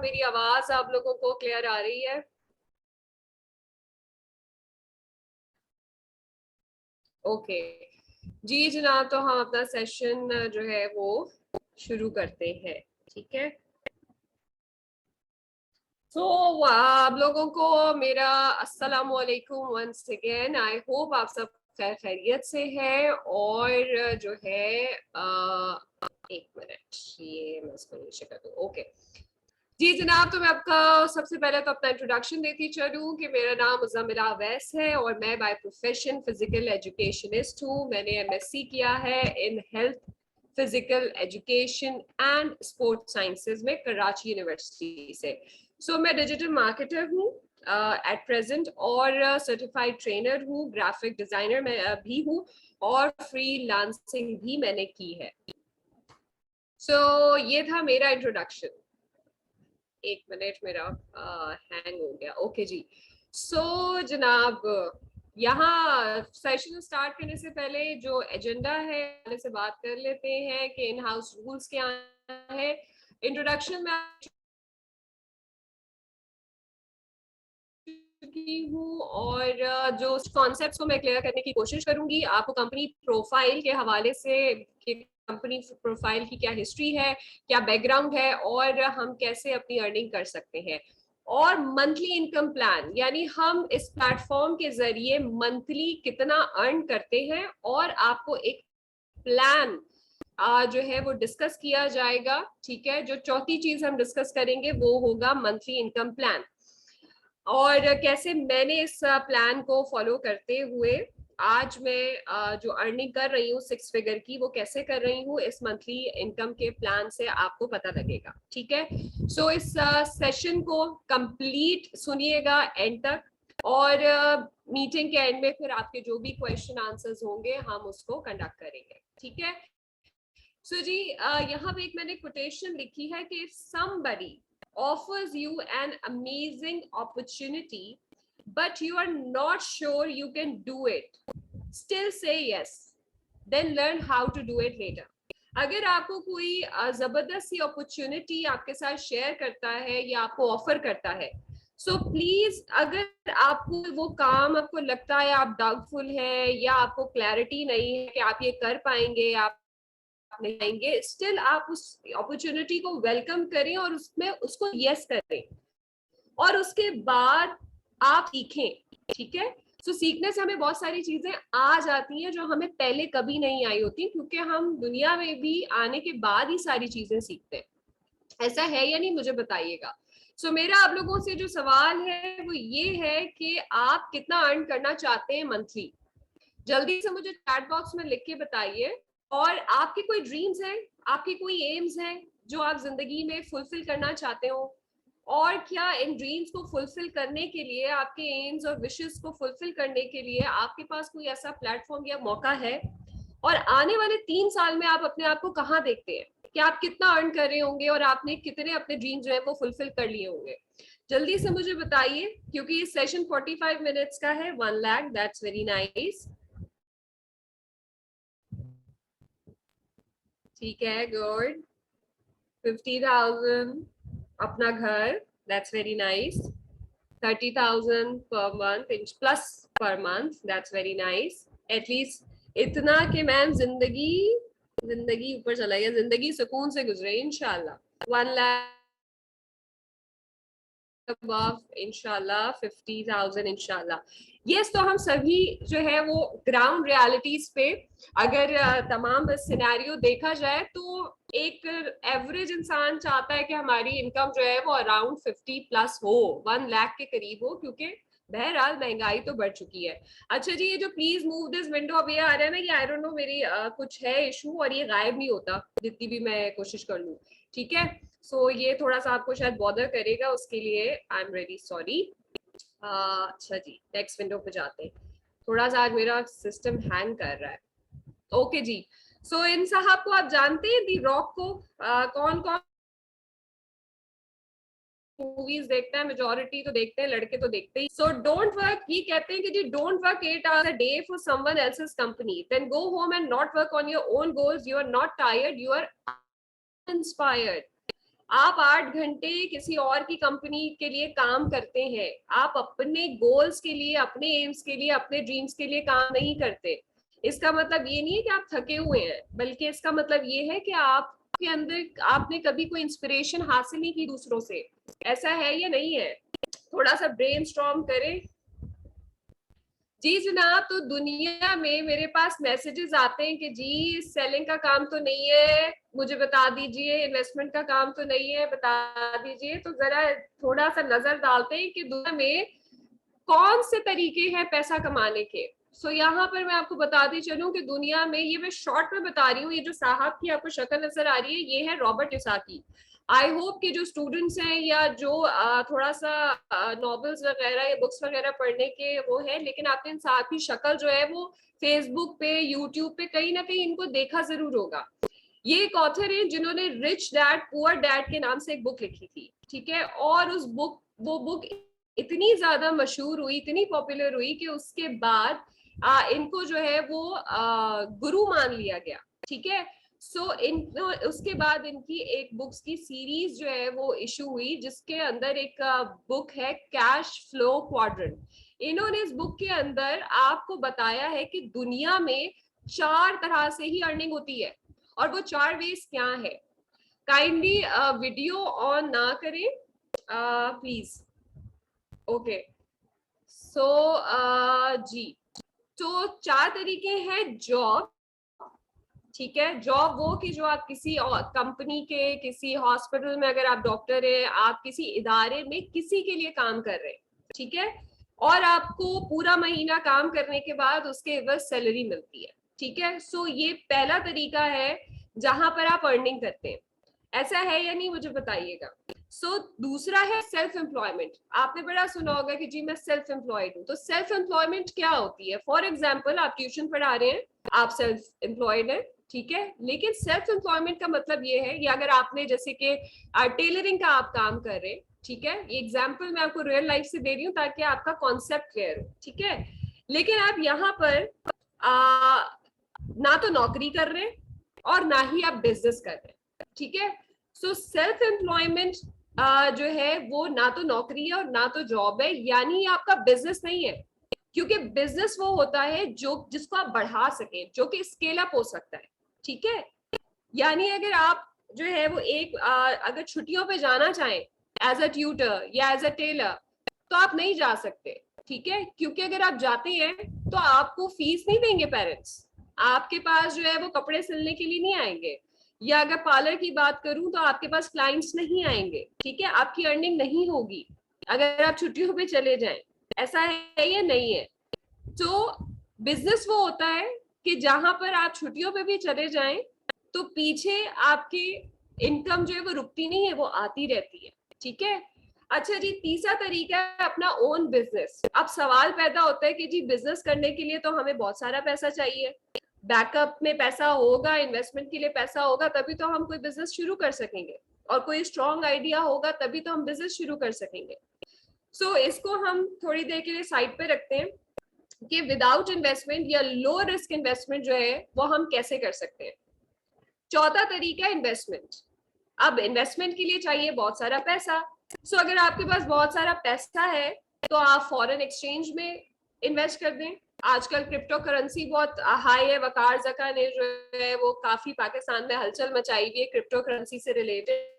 मेरी आवाज आप लोगों को क्लियर आ रही है? ओके जी जनाब, तो हम अपना सेशन जो है वो शुरू करते हैं। ठीक है, तो आप लोगों को मेरा अस्सलाम वालेकुम वंस अगेन। आई होप आप सब खैर खैरियत से हैं। और जो है एक मिनट, ये मैं इसको नीचे कर दूं। ओके जी जनाब, तो मैं आपका सबसे पहले तो अपना इंट्रोडक्शन देती चलूं कि मेरा नाम मुज़म्मिल अवैस है और मैं बाय प्रोफेशन फिजिकल एजुकेशनिस्ट हूँ। मैंने एमएससी किया है in health physical education and sports sciences में कराची यूनिवर्सिटी से। सो मैं डिजिटल मार्केटर हूँ एट प्रेजेंट और सर्टिफाइड ट्रेनर हूँ, ग्राफिक डिजाइनर मैं भी हूँ और फ्रीलांसिंग भी मैंने की है। ये था मेरा इंट्रोडक्शन। एक मिनट, मेरा हैंग हो गया। ओके जी, जनाब, यहाँ सेशन स्टार्ट करने से पहले जो एजेंडा है से बात कर लेते हैं कि इन हाउस रूल्स क्या है। इंट्रोडक्शन में चुकी हूँ और जो कॉन्सेप्ट्स को मैं क्लियर करने की कोशिश करूंगी। आपको कंपनी प्रोफाइल के हवाले से कि कंपनी प्रोफाइल की क्या हिस्ट्री है, क्या बैकग्राउंड है और हम कैसे अपनी अर्निंग कर सकते हैं। और मंथली इनकम प्लान, यानी हम इस प्लेटफॉर्म के जरिए मंथली कितना अर्न करते हैं और आपको एक प्लान जो है वो डिस्कस किया जाएगा। ठीक है, जो चौथी चीज हम डिस्कस करेंगे वो होगा मंथली इनकम प्लान और कैसे मैंने इस प्लान को फॉलो करते हुए आज मैं जो अर्निंग कर रही हूँ 6 फिगर की, वो कैसे कर रही हूँ इस मंथली इनकम के प्लान से आपको पता लगेगा। ठीक है, इस सेशन को कंप्लीट सुनिएगा एंड तक और मीटिंग के एंड में फिर आपके जो भी क्वेश्चन आंसर्स होंगे हम उसको कंडक्ट करेंगे। ठीक है, जी यहाँ पे एक मैंने कोटेशन लिखी है कि somebody offers you an amazing opportunity but you are not sure you can do it, still say yes, then learn how to do it later। अगर आपको कोई जबरदस्त सी अपॉर्चुनिटी आपके साथ शेयर करता है या आपको ऑफर करता है, प्लीज अगर आपको वो काम आपको लगता है आप डाउटफुल है या आपको क्लैरिटी नहीं है कि आप ये कर पाएंगे, आप नहीं आएंगे, स्टिल आप उस अपॉर्चुनिटी को वेलकम करें और उसमें उसको यस करें और उसके बाद आप सीखें। ठीक है, सीखने से हमें बहुत सारी चीजें आ जाती हैं जो हमें पहले कभी नहीं आई होती, क्योंकि हम दुनिया में भी आने के बाद ही सारी चीजें सीखते हैं। ऐसा है या नहीं, मुझे बताइएगा। मेरा आप लोगों से जो सवाल है वो ये है कि आप कितना अर्न करना चाहते हैं मंथली। जल्दी से मुझे चैट बॉक्स में लिख के बताइए। और आपकी कोई ड्रीम्स हैं, आपकी कोई एम्स हैं जो आप जिंदगी में फुलफिल करना चाहते हो, और क्या इन ड्रीम्स को फुलफिल करने के लिए, आपके एम्स और विशेस को फुलफिल करने के लिए आपके पास कोई ऐसा प्लेटफॉर्म या मौका है। और आने वाले 3 साल में आप अपने आप को कहाँ देखते हैं कि आप कितना अर्न कर रहे होंगे और आपने कितने अपने ड्रीम जो है वो फुलफिल कर लिए होंगे। जल्दी से मुझे बताइए, क्योंकि ये सेशन 45 मिनट्स का है। 1 लाख, दैट्स वेरी नाइस। ठीक है, गुड। 50,000 अपना घर, that's very nice. 30,000 per month plus per month, that's very nice. At least इतना कि मैम जिंदगी जिंदगी ऊपर चला गया, जिंदगी सुकून से गुजरे इंशाल्लाह। 1 लाख above इंशाल्लाह, 50,000 इंशाल्लाह। यस, तो हम सभी जो है वो ग्राउंड रियलिटीज पे अगर तमाम सिनेरियो देखा जाए तो एक एवरेज इंसान चाहता है कि हमारी इनकम जो है वो अराउंड 50 प्लस हो, 1 लाख के करीब हो, क्योंकि बहरहाल महंगाई तो बढ़ चुकी है। अच्छा जी, ये जो प्लीज मूव दिस विंडो अब ये आ रहा है ना, ये आई डोंट नो मेरी कुछ है इशू और ये गायब नहीं होता जितनी भी मैं कोशिश कर लूँ। ठीक है, ये थोड़ा सा आपको शायद बॉदर करेगा, उसके लिए आई एम रियली सॉरी। अच्छा जी, नेक्स्ट विंडो पे जाते हैं। थोड़ा सा आज मेरा सिस्टम हैंग कर रहा है। ओके जी, इन साहब को आप जानते हैं, दी रॉक को? कौन कौन मूवीज देखता है? मेजोरिटी तो देखते हैं, लड़के तो देखते ही। डोंट वर्क, ये कहते हैं कि जी don't work 8 hours a day for someone else's company, then go home and not work on your own goals, you are not tired, you are inspired। आप 8 घंटे किसी और की कंपनी के लिए काम करते हैं, आप अपने गोल्स के लिए, अपने एम्स के लिए, अपने ड्रीम्स के लिए काम नहीं करते। इसका मतलब ये नहीं है कि आप थके हुए हैं, बल्कि इसका मतलब ये है कि आपके अंदर आपने कभी कोई इंस्पिरेशन हासिल नहीं की दूसरों से। ऐसा है या नहीं है? थोड़ा सा ब्रेनस्टॉर्म करें। जी जनाब, तो दुनिया में मेरे पास मैसेजेस आते हैं कि जी सेलिंग का काम तो नहीं है, मुझे बता दीजिए, इन्वेस्टमेंट का काम तो नहीं है, बता दीजिए। तो जरा थोड़ा सा नजर डालते हैं कि दुनिया में कौन से तरीके हैं पैसा कमाने के। सो यहाँ पर मैं आपको बताती चलूं कि दुनिया में, ये मैं शॉर्ट में बता रही हूँ, ये जो साहब की आपको शक्ल नजर आ रही है, ये है रॉबर्ट कियोसाकी। आई होप कि जो स्टूडेंट्स हैं या जो थोड़ा सा नॉवेल्स वगैरह या बुक्स वगैरह पढ़ने के वो है, लेकिन आपने इन साहब की शक्ल जो है वो फेसबुक पे, यूट्यूब पे कहीं ना कहीं इनको देखा जरूर होगा। ये एक ऑथर है जिन्होंने रिच डैड पुअर डैड के नाम से एक बुक लिखी थी, ठीक है। और वो बुक इतनी ज्यादा मशहूर हुई, इतनी पॉपुलर हुई कि उसके बाद इनको जो है वो गुरु मान लिया गया, ठीक है। सो इनको उसके बाद इनकी एक बुक्स की सीरीज जो है वो इशू हुई, जिसके अंदर एक बुक है कैश फ्लो क्वाड्रेंट। इन्होंने इस बुक के अंदर आपको बताया है कि दुनिया में 4 तरह से ही अर्निंग होती है, और वो 4 वेज क्या है। काइंडली वीडियो ऑन ना करें प्लीज। ओके, सो जी, तो 4 तरीके हैं जॉब, ठीक है। जॉब वो कि जो आप किसी कंपनी के, किसी हॉस्पिटल में, अगर आप डॉक्टर हैं, आप किसी इदारे में किसी के लिए काम कर रहे हैं, ठीक है। और आपको पूरा महीना काम करने के बाद उसके एवज सैलरी मिलती है, ठीक है। सो ये पहला तरीका है जहां पर आप अर्निंग करते हैं। ऐसा है या नहीं, मुझे बताइएगा। सो दूसरा है सेल्फ एम्प्लॉयमेंट। आपने बड़ा सुना होगा कि जी मैं सेल्फ एम्प्लॉयड हूँ। तो सेल्फ एम्प्लॉयमेंट क्या होती है? फॉर एग्जाम्पल, आप ट्यूशन पढ़ा रहे हैं, आप सेल्फ एम्प्लॉयड है, ठीक है। लेकिन सेल्फ एम्प्लॉयमेंट का मतलब ये है, या अगर आपने जैसे कि टेलरिंग का आप काम कर रहे हैं, ठीक है। ये एग्जाम्पल मैं आपको रियल लाइफ से दे रही हूँ ताकि आपका कॉन्सेप्ट क्लियर हो, ठीक है। लेकिन आप यहाँ पर ना तो नौकरी कर रहे हैं और ना ही आप बिजनेस कर रहे हैं, ठीक है। सो सेल्फ एम्प्लॉयमेंट जो है वो ना तो नौकरी है और ना तो जॉब है, यानी आपका बिजनेस नहीं है। क्योंकि बिजनेस वो होता है जो जिसको आप बढ़ा सके, जो कि स्केल अप हो सकता है, ठीक है। यानी अगर आप जो है वो एक अगर छुट्टियों पे जाना चाहें एज अ ट्यूटर या एज अ टेलर, तो आप नहीं जा सकते, ठीक है। क्योंकि अगर आप जाते हैं तो आपको फीस नहीं देंगे पेरेंट्स, आपके पास जो है वो कपड़े सिलने के लिए नहीं आएंगे। या अगर पार्लर की बात करूं तो आपके पास क्लाइंट्स नहीं आएंगे, ठीक है। आपकी अर्निंग नहीं होगी अगर आप छुट्टियों पे चले जाएं। ऐसा है या नहीं है? तो बिजनेस वो होता है कि जहां पर आप छुट्टियों पे भी चले जाएं तो पीछे आपकी इनकम जो है वो रुकती नहीं है, वो आती रहती है, ठीक है। अच्छा जी, तीसरा तरीका है अपना ओन बिजनेस। अब सवाल पैदा होता है कि जी बिजनेस करने के लिए तो हमें बहुत सारा पैसा चाहिए, बैकअप में पैसा होगा, इन्वेस्टमेंट के लिए पैसा होगा, तभी तो हम कोई बिजनेस शुरू कर सकेंगे, और कोई स्ट्रॉन्ग आइडिया होगा तभी तो हम बिजनेस शुरू कर सकेंगे। सो इसको हम थोड़ी देर के लिए साइड पे रखते हैं कि विदाउट इन्वेस्टमेंट या लो रिस्क इन्वेस्टमेंट जो है वो हम कैसे कर सकते हैं। चौथा तरीका है इन्वेस्टमेंट। अब इन्वेस्टमेंट के लिए चाहिए बहुत सारा पैसा। सो अगर आपके पास बहुत सारा पैसा है तो आप फॉरेन एक्सचेंज में इन्वेस्ट कर दें। आजकल क्रिप्टो करेंसी बहुत हाई है। वकार जका ने जो है वो काफी पाकिस्तान में हलचल मचाई हुई है क्रिप्टो करेंसी से रिलेटेड।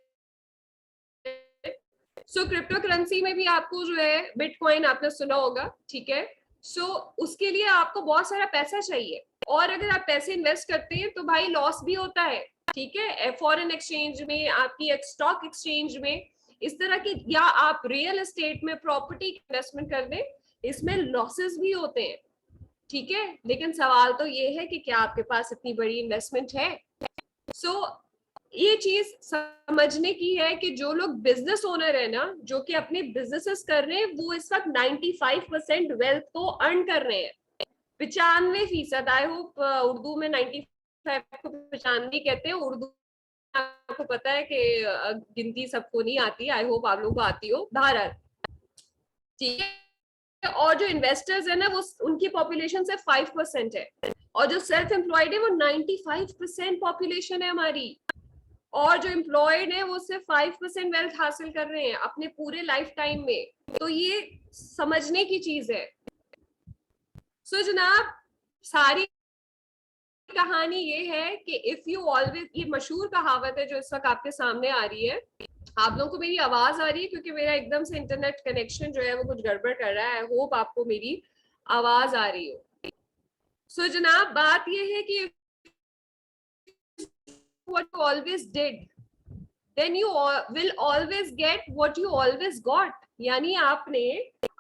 सो क्रिप्टो करेंसी में भी आपको जो है बिटकॉइन आपने सुना होगा, ठीक है। सो उसके लिए आपको बहुत सारा पैसा चाहिए, और अगर आप पैसे इन्वेस्ट करते हैं तो भाई लॉस भी होता है, ठीक है। फॉरेन एक्सचेंज में, आपकी स्टॉक एक्सचेंज में, इस तरह की, या आप रियल एस्टेट में प्रॉपर्टी इन्वेस्टमेंट कर दें, इसमें लॉसेस भी होते हैं, ठीक है। लेकिन सवाल तो ये है कि क्या आपके पास इतनी बड़ी इन्वेस्टमेंट है। सो ये चीज समझने की है कि जो लोग बिजनेस ओनर है ना, जो कि अपने बिजनेसेस कर रहे हैं, वो इस वक्त 95% वेल्थ को अर्न कर रहे हैं। 95%। आई होप उर्दू में 95 को 95 कहते हैं। उर्दू आपको पता है कि गिनती सबको नहीं आती, आई होप आप लोगों को आती हो। भारत, ठीक है। और जो इन्वेस्टर्स है ना, वो उनकी पॉपुलेशन से 5% है, और जो सेल्फ एम्प्लॉयड है वो 95% पॉपुलेशन है हमारी। और जो एम्प्लॉयड है वो सिर्फ 5% वेल्थ हासिल कर रहे हैं अपने पूरे लाइफ टाइम में। तो ये समझने की चीज है। सो जनाब, सारी कहानी ये है कि इफ यू ऑलवेज, ये मशहूर कहावत है जो इस वक्त आपके सामने आ रही है। आप लोगों को मेरी आवाज आ रही है? क्योंकि मेरा एकदम से इंटरनेट कनेक्शन जो है वो कुछ गड़बड़ कर रहा है। आई होप आपको मेरी आवाज आ रही हो। सो जनाब, बात ये है कि what you always did, then you will always get what you always got। यानी आपने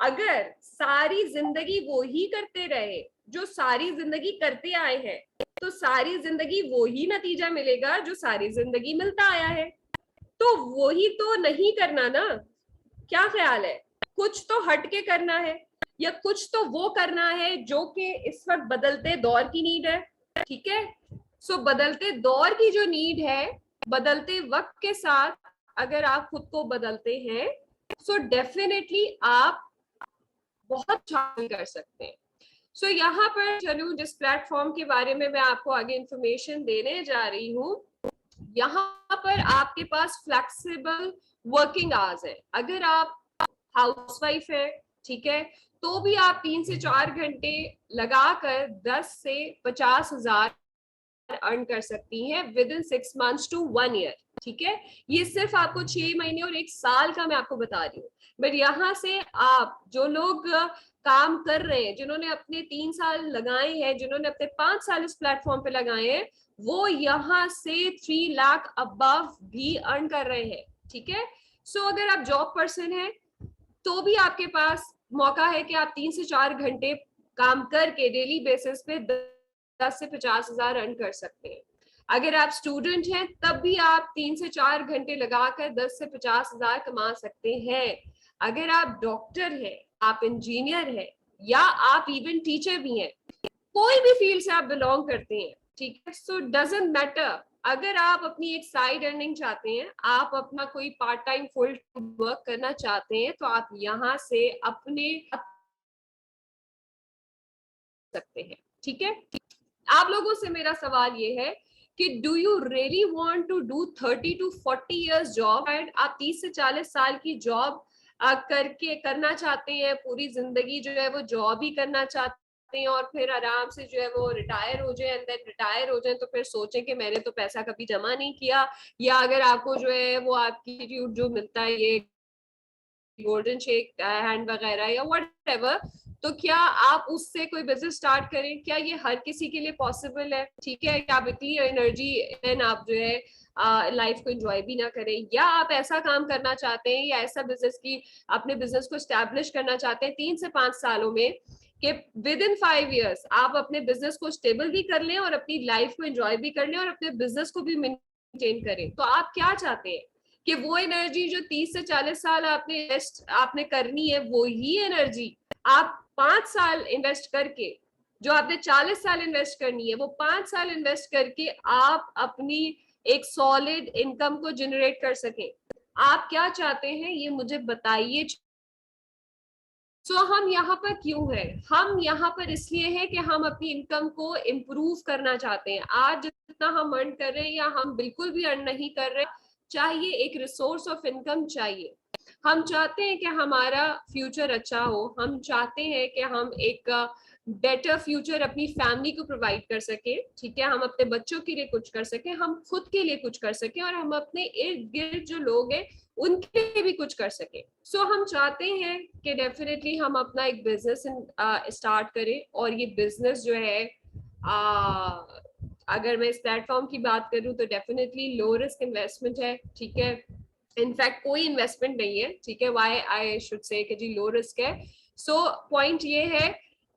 अगर सारी जिंदगी वो ही करते रहे जो सारी जिंदगी करते आए हैं, तो सारी जिंदगी वो ही नतीजा मिलेगा जो सारी जिंदगी मिलता आया है। तो वो ही तो नहीं करना ना। क्या ख्याल है? कुछ तो हटके करना है, या कुछ तो वो करना है जो कि इस वक्त बदलते दौर की नीड है। ठीक है। सो बदलते दौर की जो नीड है, बदलते वक्त के साथ अगर आप खुद को बदलते हैं, सो डेफिनेटली आप बहुत हासिल कर सकते हैं। सो यहाँ पर चलूं, जिस प्लेटफॉर्म के बारे में मैं आपको आगे इंफॉर्मेशन देने जा रही हूँ, यहाँ पर आपके पास फ्लेक्सिबल वर्किंग आवर्स है। अगर आप हाउसवाइफ है, ठीक है, तो भी आप 3 से 4 घंटे लगाकर 10 से 50 हजार अर्न कर सकती हैं with in 6 months to 1 year। ठीक है, ये सिर्फ आपको 6 महीने और 1 साल का मैं आपको बता रही हूँ। बट यहाँ से आप जो लोग काम कर रहे हैं, जिन्होंने अपने 3 साल लगाए हैं, जिन्होंने अपने 5 साल इस प्लेटफॉर्म पे लगाए हैं, वो यहाँ से 3 लाख अबव भी अर्न कर रहे हैं। ठीक है। सो अगर आप जॉब पर्सन है तो भी आपके पास मौका है कि आप 3 से 4 घंटे काम करके डेली बेसिस पे 10 से 50 हजार अर्न कर सकते हैं। अगर आप स्टूडेंट हैं तब भी आप 3 से 4 घंटे लगाकर 10 से 50 हजार कमा सकते हैं। अगर आप डॉक्टर हैं, आप इंजीनियर हैं, या आप इवन टीचर भी हैं, कोई भी फील्ड से आप बिलोंग करते हैं, ठीक है, सो डजंट मैटर। अगर आप अपनी एक साइड अर्निंग चाहते हैं, आप अपना कोई पार्ट टाइम फुल वर्क करना चाहते हैं, तो आप यहाँ से अपने सकते हैं। ठीक है। आप लोगों से मेरा सवाल ये है कि do you really want to do 30 to 40 years job, and आप 30 से 40 साल की जॉब करके करना चाहते हैं, पूरी जिंदगी जो है वो जॉब ही करना चाहते हैं, और फिर आराम से जो है वो रिटायर हो जाए, एंड देन रिटायर हो जाए तो फिर सोचें कि मैंने तो पैसा कभी जमा नहीं किया। या अगर आपको जो है वो आपकी जो मिलता है, ये गोल्डन शेक हैंड वगैरह या वट एवर, तो क्या आप उससे कोई बिजनेस स्टार्ट करें? क्या ये हर किसी के लिए पॉसिबल है? ठीक है, क्या आप इतनी एनर्जी देन आप जो है लाइफ को एंजॉय भी ना करें? या आप ऐसा काम करना चाहते हैं, या ऐसा बिजनेस की अपने बिजनेस को स्टैब्लिश करना चाहते हैं 3 से 5 सालों में, कि विद इन 5 years आप अपने बिजनेस को स्टेबल भी कर लें और अपनी लाइफ को एंजॉय भी कर लें और अपने बिजनेस को भी मेंटेन करें? तो आप क्या चाहते हैं कि वो एनर्जी जो 30 से 40 साल आपने करनी है, वो ही एनर्जी आप 5 साल इन्वेस्ट करके, जो आपने 40 साल इन्वेस्ट करनी है, वो 5 साल इन्वेस्ट करके आप अपनी एक सॉलिड इनकम को जनरेट कर सकें? आप क्या चाहते हैं, ये मुझे बताइए। हम यहाँ पर क्यों हैं? हम यहाँ पर इसलिए है कि हम अपनी इनकम को इम्प्रूव करना चाहते हैं। आज जितना हम अर्न कर रहे हैं, या हम बिल्कुल भी अर्न नहीं कर रहे, चाहिए एक रिसोर्स ऑफ इनकम चाहिए। हम चाहते हैं कि हमारा फ्यूचर अच्छा हो, हम चाहते हैं कि हम एक बेटर फ्यूचर अपनी फैमिली को प्रोवाइड कर सके। ठीक है, हम अपने बच्चों के लिए कुछ कर सके, हम खुद के लिए कुछ कर सके, और हम अपने इर्द गिर्द जो लोग हैं उनके लिए भी कुछ कर सके। हम चाहते हैं कि डेफिनेटली हम अपना एक बिजनेस स्टार्ट करें, और ये बिजनेस जो है अगर मैं इस प्लेटफॉर्म की बात करूं तो डेफिनेटली लो रिस्क इन्वेस्टमेंट है। ठीक है, इनफैक्ट कोई इन्वेस्टमेंट नहीं है। ठीक है, वाई आई शुड से कि जी लो रिस्क है। पॉइंट ये है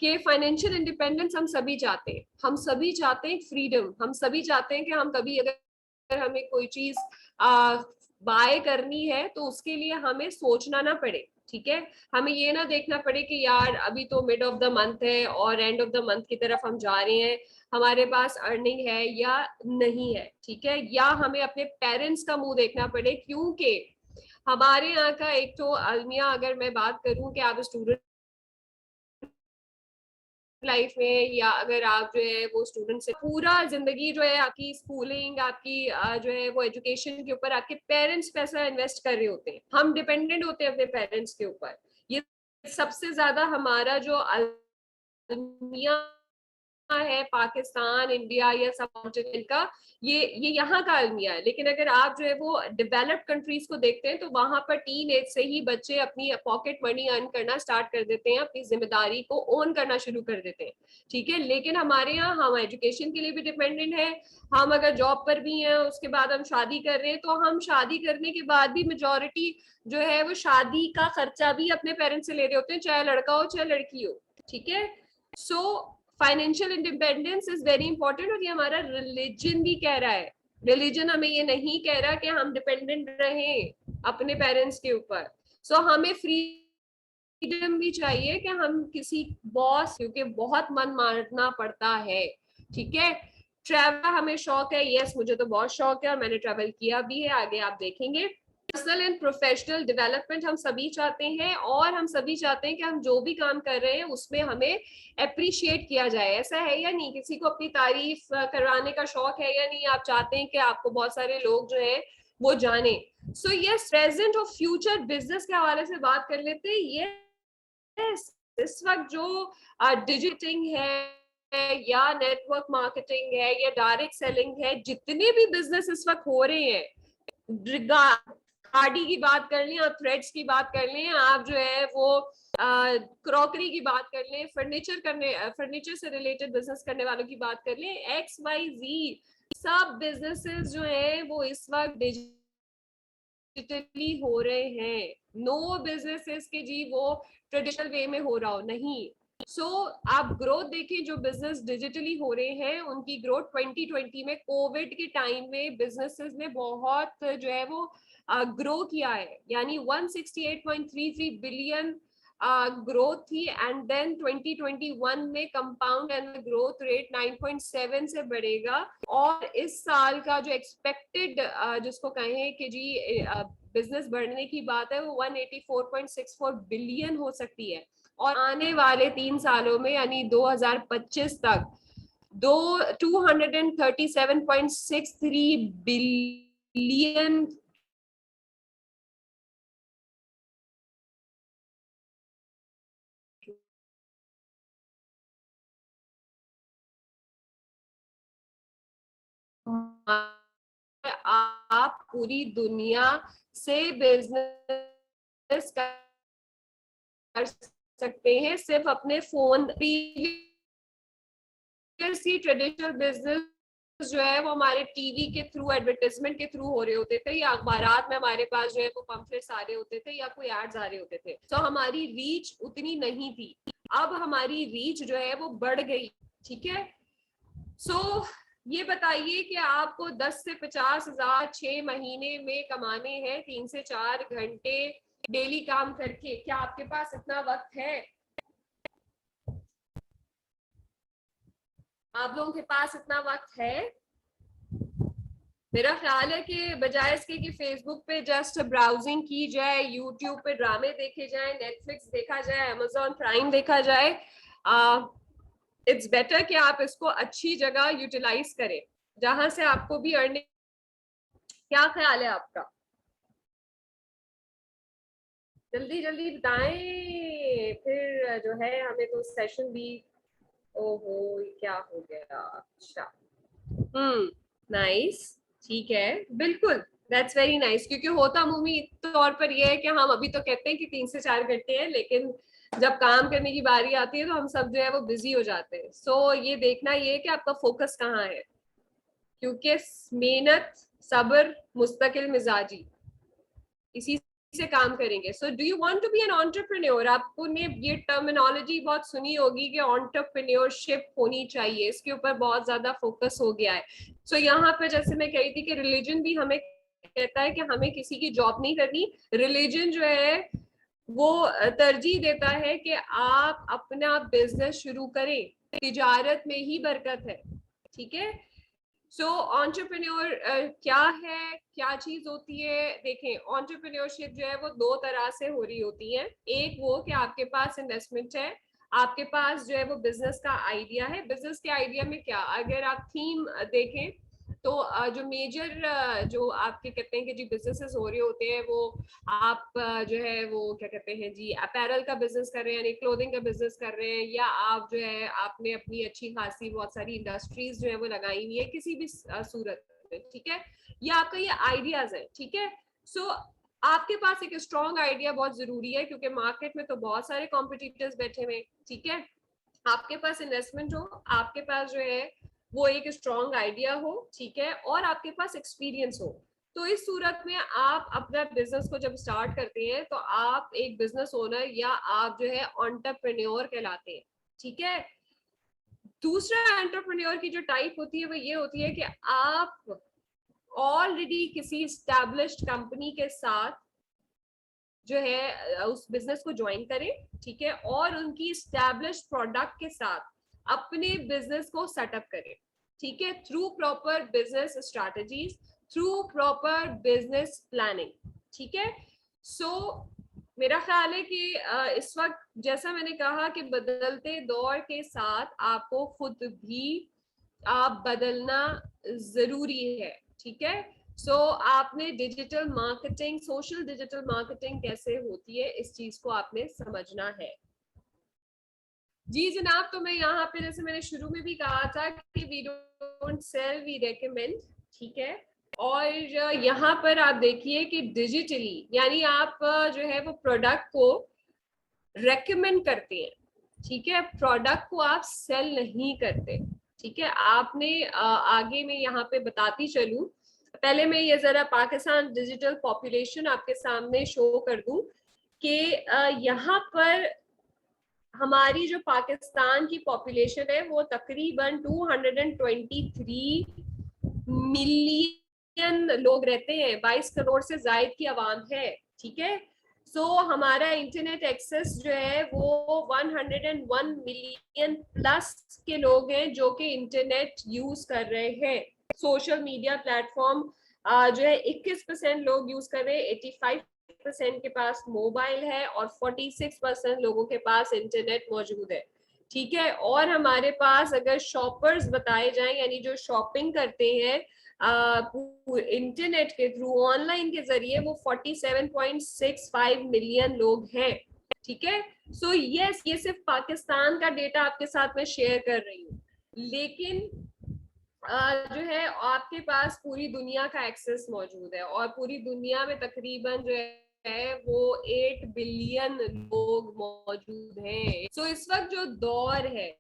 कि फाइनेंशियल इंडिपेंडेंस हम सभी चाहते हैं, हम सभी चाहते हैं फ्रीडम, हम सभी चाहते हैं कि हम कभी अगर हमें कोई चीज बाय करनी है तो उसके लिए हमें सोचना ना पड़े। ठीक है, हमें ये ना देखना पड़े कि यार अभी तो मिड ऑफ द मंथ है और एंड ऑफ द मंथ की तरफ हम जा रहे हैं, हमारे पास अर्निंग है या नहीं है। ठीक है, या हमें अपने पेरेंट्स का मुंह देखना पड़े, क्योंकि हमारे यहाँ का एक तो अलमिया, अगर मैं बात करूं कि आप स्टूडेंट लाइफ में, या अगर आप जो है वो स्टूडेंट से पूरा जिंदगी जो है आपकी स्कूलिंग, आपकी जो है वो एजुकेशन के ऊपर आपके पेरेंट्स पैसा इन्वेस्ट कर रहे होते हैं, हम डिपेंडेंट होते हैं अपने पेरेंट्स के ऊपर। ये सबसे ज्यादा हमारा जो अलमिया है पाकिस्तान, इंडिया या सब कॉन्टिनेंट का, ये यहाँ का अलमिया है। लेकिन अगर आप जो है वो डेवलप्ड कंट्रीज को देखते हैं तो वहां पर टीन एज से ही बच्चे अपनी पॉकेट मनी अर्न करना स्टार्ट कर देते हैं, अपनी जिम्मेदारी को ओन करना शुरू कर देते हैं। ठीक है, लेकिन हमारे यहाँ हम एजुकेशन के लिए भी डिपेंडेंट है। हम अगर जॉब पर भी हैं, उसके बाद हम शादी कर रहे हैं, तो हम शादी करने के बाद भी मेजोरिटी जो है वो शादी का खर्चा भी अपने पेरेंट्स से ले रहे होते हैं, चाहे लड़का हो चाहे लड़की हो। ठीक है, so financial independence is very important, और ये हमारा रिलीजन भी कह रहा है। रिलीजन हमें ये नहीं कह रहा कि हम डिपेंडेंट रहें अपने पेरेंट्स के ऊपर। सो हमें फ्रीडम भी चाहिए कि हम किसी बॉस, क्योंकि बहुत मन मारना पड़ता है। ठीक है, ट्रैवल हमें शौक है, यस मुझे तो बहुत शौक है और मैंने ट्रैवल किया भी है, आगे आप देखेंगे। पर्सनल एंड प्रोफेशनल डेवलपमेंट हम सभी चाहते हैं, और हम सभी चाहते हैं कि हम जो भी काम कर रहे हैं उसमें हमें अप्रिशिएट किया जाए। ऐसा है या नहीं? किसी को अपनी तारीफ करवाने का शौक है या नहीं? आप चाहते हैं कि आपको बहुत सारे लोग जो है वो जाने। सो यस, प्रेजेंट और फ्यूचर बिजनेस के हवाले से बात कर लेते हैं। यस, इस वक्त जो डिजिटिंग है या नेटवर्क मार्केटिंग है या डायरेक्ट सेलिंग है, जितने भी बिजनेस इस वक्त हो रहे हैं, गाड़ी की बात कर लें, आप थ्रेड्स की बात कर लें, आप जो है वो क्रॉकरी की बात कर लें, फर्नीचर से रिलेटेड बिजनेस करने वालों की बात कर लें, XYZ सब बिजनेसेस जो है वो इस वक्त डिजिटली हो रहे हैं। नो बिजनेसेस के जी वो ट्रेडिशनल वे में हो रहा हो, नहीं। आप ग्रोथ देखें, जो बिजनेस डिजिटली हो रहे हैं उनकी ग्रोथ 2020 में कोविड के टाइम में बिजनेसेस ने बहुत जो है वो ग्रो किया है, यानी 168.33 बिलियन ग्रोथ थी, एंड देन 2021 में कंपाउंड एनुअल ग्रोथ रेट 9.7 से बढ़ेगा, और इस साल का जो एक्सपेक्टेड जिसको कहें कि जी बिजनेस बढ़ने की बात है, वो 184.64 बिलियन हो सकती है। और आने वाले 3 सालों में यानी 2025 तक 237.63 बिलियन आप पूरी दुनिया से बिजनेस कर सकते हैं सिर्फ अपने फोन। ट्रेडिशनल बिजनेस जो है वो हमारे टीवी के थ्रू, एडवर्टाइजमेंट के थ्रू हो रहे होते थे, या अखबारात में हमारे पास जो है वो पंफलेट्स आ रहे होते थे, या कोई एड्स आ रहे होते थे। तो हमारी रीच उतनी नहीं थी। अब हमारी रीच जो है वो बढ़ गई। ठीक है, ये बताइए कि आपको 10 से 50 हजार 6 महीने में कमाने हैं, 3 से 4 घंटे डेली काम करके। क्या आपके पास इतना वक्त है? आप लोगों के पास इतना वक्त है? मेरा ख्याल है कि बजाय इसके कि फेसबुक पे जस्ट ब्राउजिंग की जाए, यूट्यूब पे ड्रामे देखे जाए, नेटफ्लिक्स देखा जाए, अमेजोन प्राइम देखा जाए, इट्स बेटर कि आप इसको अच्छी जगह यूटिलाइज करें जहां से आपको भी अर्निंग। क्या ख्याल है आपका? जल्दी जल्दी बताएं, फिर जो है हमें तो सेशन भी। ओहो, क्या हो गया? अच्छा, नाइस, ठीक है, बिल्कुल, दैट्स वेरी नाइस। क्योंकि होता अमूमी तौर पर यह है कि हम अभी तो कहते हैं कि 3 से 4 घंटे हैं, लेकिन जब काम करने की बारी आती है तो हम सब जो है वो बिजी हो जाते हैं। ये देखना ये है कि आपका फोकस कहाँ है, क्योंकि मेहनत, सब्र, मुस्तकिल मिजाजी, इसी से काम करेंगे। So do you want to be an entrepreneur? आपने ये टर्मिनोलॉजी बहुत सुनी होगी कि एंटरप्रेन्योरशिप होनी चाहिए, इसके ऊपर बहुत ज्यादा फोकस हो गया है। यहाँ पे जैसे मैं कही थी कि रिलीजन भी हमें कहता है कि हमें किसी की जॉब नहीं करनी। रिलीजन जो है वो तरजीह देता है कि आप अपना बिजनेस शुरू करें, तिजारत में ही बरकत है। ठीक है, एंटरप्रेन्योर क्या है, क्या चीज होती है? देखें, एंटरप्रेन्योरशिप जो है वो 2 तरह से हो रही होती है। एक वो कि आपके पास इन्वेस्टमेंट है, आपके पास जो है वो बिजनेस का आइडिया है। बिजनेस के आइडिया में क्या, अगर आप थीम देखें तो जो मेजर जो आपके कहते हैं कि जी बिजनेसेस हो रहे होते हैं, वो आप जो है वो क्या कहते हैं जी अपैरल का बिजनेस कर रहे हैं, यानी क्लोथिंग का बिजनेस कर रहे हैं, या आप जो है आपने अपनी अच्छी खासी बहुत सारी इंडस्ट्रीज जो है वो लगाई हुई है किसी भी सूरत में, ठीक है, या आपका ये आइडियाज है, ठीक है। सो आपके पास एक स्ट्रॉन्ग आइडिया बहुत जरूरी है, क्योंकि मार्केट में तो बहुत सारे कॉम्पिटिटर्स बैठे हुए, ठीक है। आपके पास इन्वेस्टमेंट हो, आपके पास जो है वो एक स्ट्रॉन्ग आइडिया हो, ठीक है, और आपके पास एक्सपीरियंस हो, तो इस सूरत में आप अपना बिजनेस को जब स्टार्ट करते हैं तो आप एक बिजनेस ओनर या आप जो है एंटरप्रेन्योर कहलाते हैं, ठीक है। दूसरा एंटरप्रेन्योर की जो टाइप होती है वो ये होती है कि आप ऑलरेडी किसी स्टैब्लिश्ड कंपनी के साथ जो है उस बिजनेस को ज्वाइन करें, ठीक है, और उनकी स्टैब्लिश्ड प्रोडक्ट के साथ अपने बिजनेस को सेटअप करें, ठीक है, through proper business strategies, through proper business planning, ठीक है। सो मेरा ख्याल है कि इस वक्त जैसा मैंने कहा कि बदलते दौर के साथ आपको खुद भी आप बदलना जरूरी है, ठीक है। सो आपने digital marketing, social digital marketing कैसे होती है, इस चीज को आपने समझना है। जी जनाब, तो मैं यहाँ पे जैसे मैंने शुरू में भी कहा था कि we don't sell, we recommend, ठीक है। और यहाँ पर आप देखिए कि डिजिटली यानी आप जो है वो प्रोडक्ट को रेकमेंड करते हैं, ठीक है, प्रोडक्ट को आप सेल नहीं करते, ठीक है। आपने आगे मैं यहाँ पे बताती चलूं, पहले मैं ये जरा पाकिस्तान डिजिटल पॉपुलेशन आपके सामने शो कर दूं कि यहाँ पर हमारी जो पाकिस्तान की पॉपुलेशन है वो तकरीबन 223 मिलियन लोग रहते हैं, 22 करोड़ से ज्यादा की आवाम है, ठीक है। सो हमारा इंटरनेट एक्सेस जो है वो 101 मिलियन प्लस के लोग हैं जो कि इंटरनेट यूज कर रहे हैं। सोशल मीडिया प्लेटफॉर्म जो है 21% लोग यूज कर रहे हैं, 85% के पास मोबाइल है और 46% लोगों के पास इंटरनेट मौजूद है, ठीक है। और हमारे पास अगर शॉपर्स बताए जाएं, यानी जो शॉपिंग करते हैं इंटरनेट के थ्रू, ऑनलाइन के जरिए, वो 47.65 मिलियन लोग हैं, ठीक है। सो यस, ये सिर्फ पाकिस्तान का डेटा आपके साथ मैं शेयर कर रही हूँ, लेकिन जो है आपके पास पूरी दुनिया का एक्सेस मौजूद है, और पूरी दुनिया में तकरीबन जो है वो 8 बिलियन लोग मौजूद हैं। सो इस वक्त जो दौर है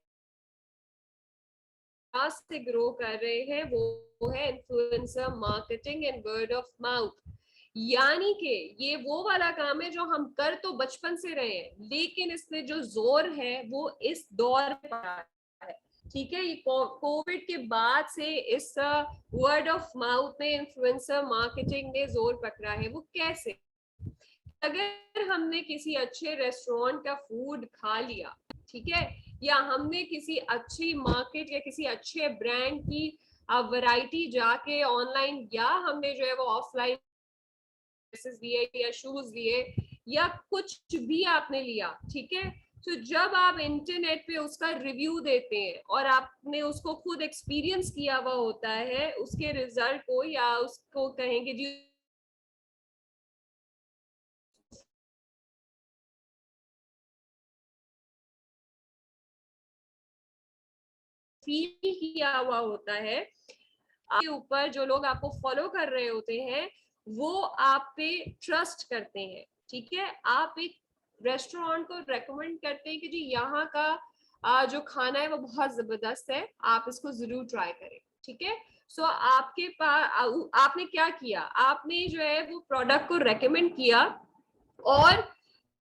से ग्रो कर रहे हैं वो है influencer marketing and word of mouth, यानी कि ये वो वाला काम है जो हम कर तो बचपन से रहे हैं, लेकिन इसमें जो जोर है वो इस दौर पर है, ठीक है। ये कोविड के बाद से इस वर्ड ऑफ माउथ में इन्फ्लुएंसर मार्केटिंग ने जोर पकड़ा है। वो कैसे, अगर हमने किसी अच्छे रेस्टोरेंट का फूड खा लिया, ठीक है, या हमने किसी अच्छी मार्केट या किसी अच्छे ब्रांड की वैरायटी जाके ऑनलाइन, या हमने जो है वो ऑफलाइन ड्रेसेस लिए या शूज लिए या कुछ भी आपने लिया, ठीक है, तो जब आप इंटरनेट पे उसका रिव्यू देते हैं और आपने उसको खुद एक्सपीरियंस किया हुआ होता है उसके रिजल्ट को, या उसको कहेंगे जी फील किया हुआ होता है, आपके ऊपर जो लोग आपको फॉलो कर रहे होते हैं वो आप पे ट्रस्ट करते हैं, ठीक है। आप एक रेस्टोरेंट को रेकमेंड करते हैं कि जी यहाँ का जो खाना है वो बहुत जबरदस्त है, आप इसको जरूर ट्राई करें, ठीक है। सो आपके पास आपने क्या किया, आपने जो है वो प्रोडक्ट को रेकमेंड किया, और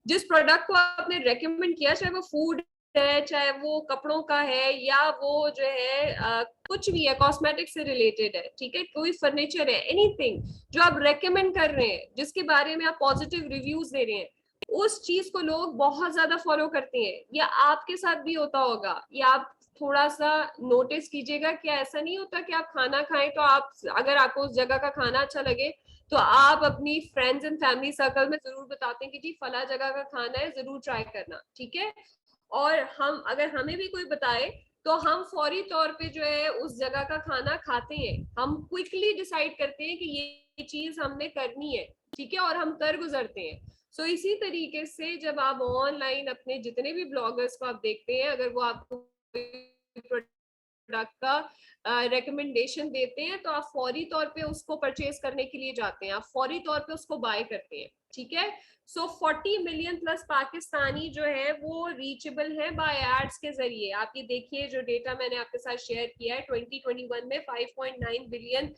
जिस प्रोडक्ट को आपने रेकमेंड किया, चाहे वो फूड है, चाहे वो कपड़ों का है, या वो जो है कुछ भी है कॉस्मेटिक से रिलेटेड है, ठीक है, कोई फर्नीचर है, एनीथिंग जो आप रेकमेंड कर रहे हैं, जिसके बारे में आप पॉजिटिव रिव्यूज दे रहे हैं, उस चीज को लोग बहुत ज्यादा फॉलो करते हैं। या आपके साथ भी होता होगा, या आप थोड़ा सा नोटिस कीजिएगा, क्या ऐसा नहीं होता कि आप खाना खाएं तो आप, अगर आपको उस जगह का खाना अच्छा लगे तो आप अपनी फ्रेंड्स एंड फैमिली सर्कल में जरूर बताते हैं कि जी फला जगह का खाना है, जरूर ट्राई करना, ठीक है। और हम अगर हमें भी कोई बताए तो हम फौरी तौर पे जो है उस जगह का खाना खाते हैं, हम क्विकली डिसाइड करते हैं कि ये चीज हमने करनी है, ठीक है, और हम कर गुजरते हैं। सो इसी तरीके से जब आप ऑनलाइन अपने जितने भी ब्लॉगर्स को आप देखते हैं, अगर वो आपको प्रोडक्ट का रिकमेंडेशन देते हैं तो आप फौरी तौर पे उसको परचेज करने के लिए जाते हैं, आप फौरी तौर पे उसको बाय करते हैं, ठीक है। सो 40 मिलियन प्लस पाकिस्तानी जो है वो रीचेबल है बाय एड्स के जरिए। आप ये देखिए जो डेटा मैंने आपके साथ शेयर किया है, 2021 में 5.9 बिलियन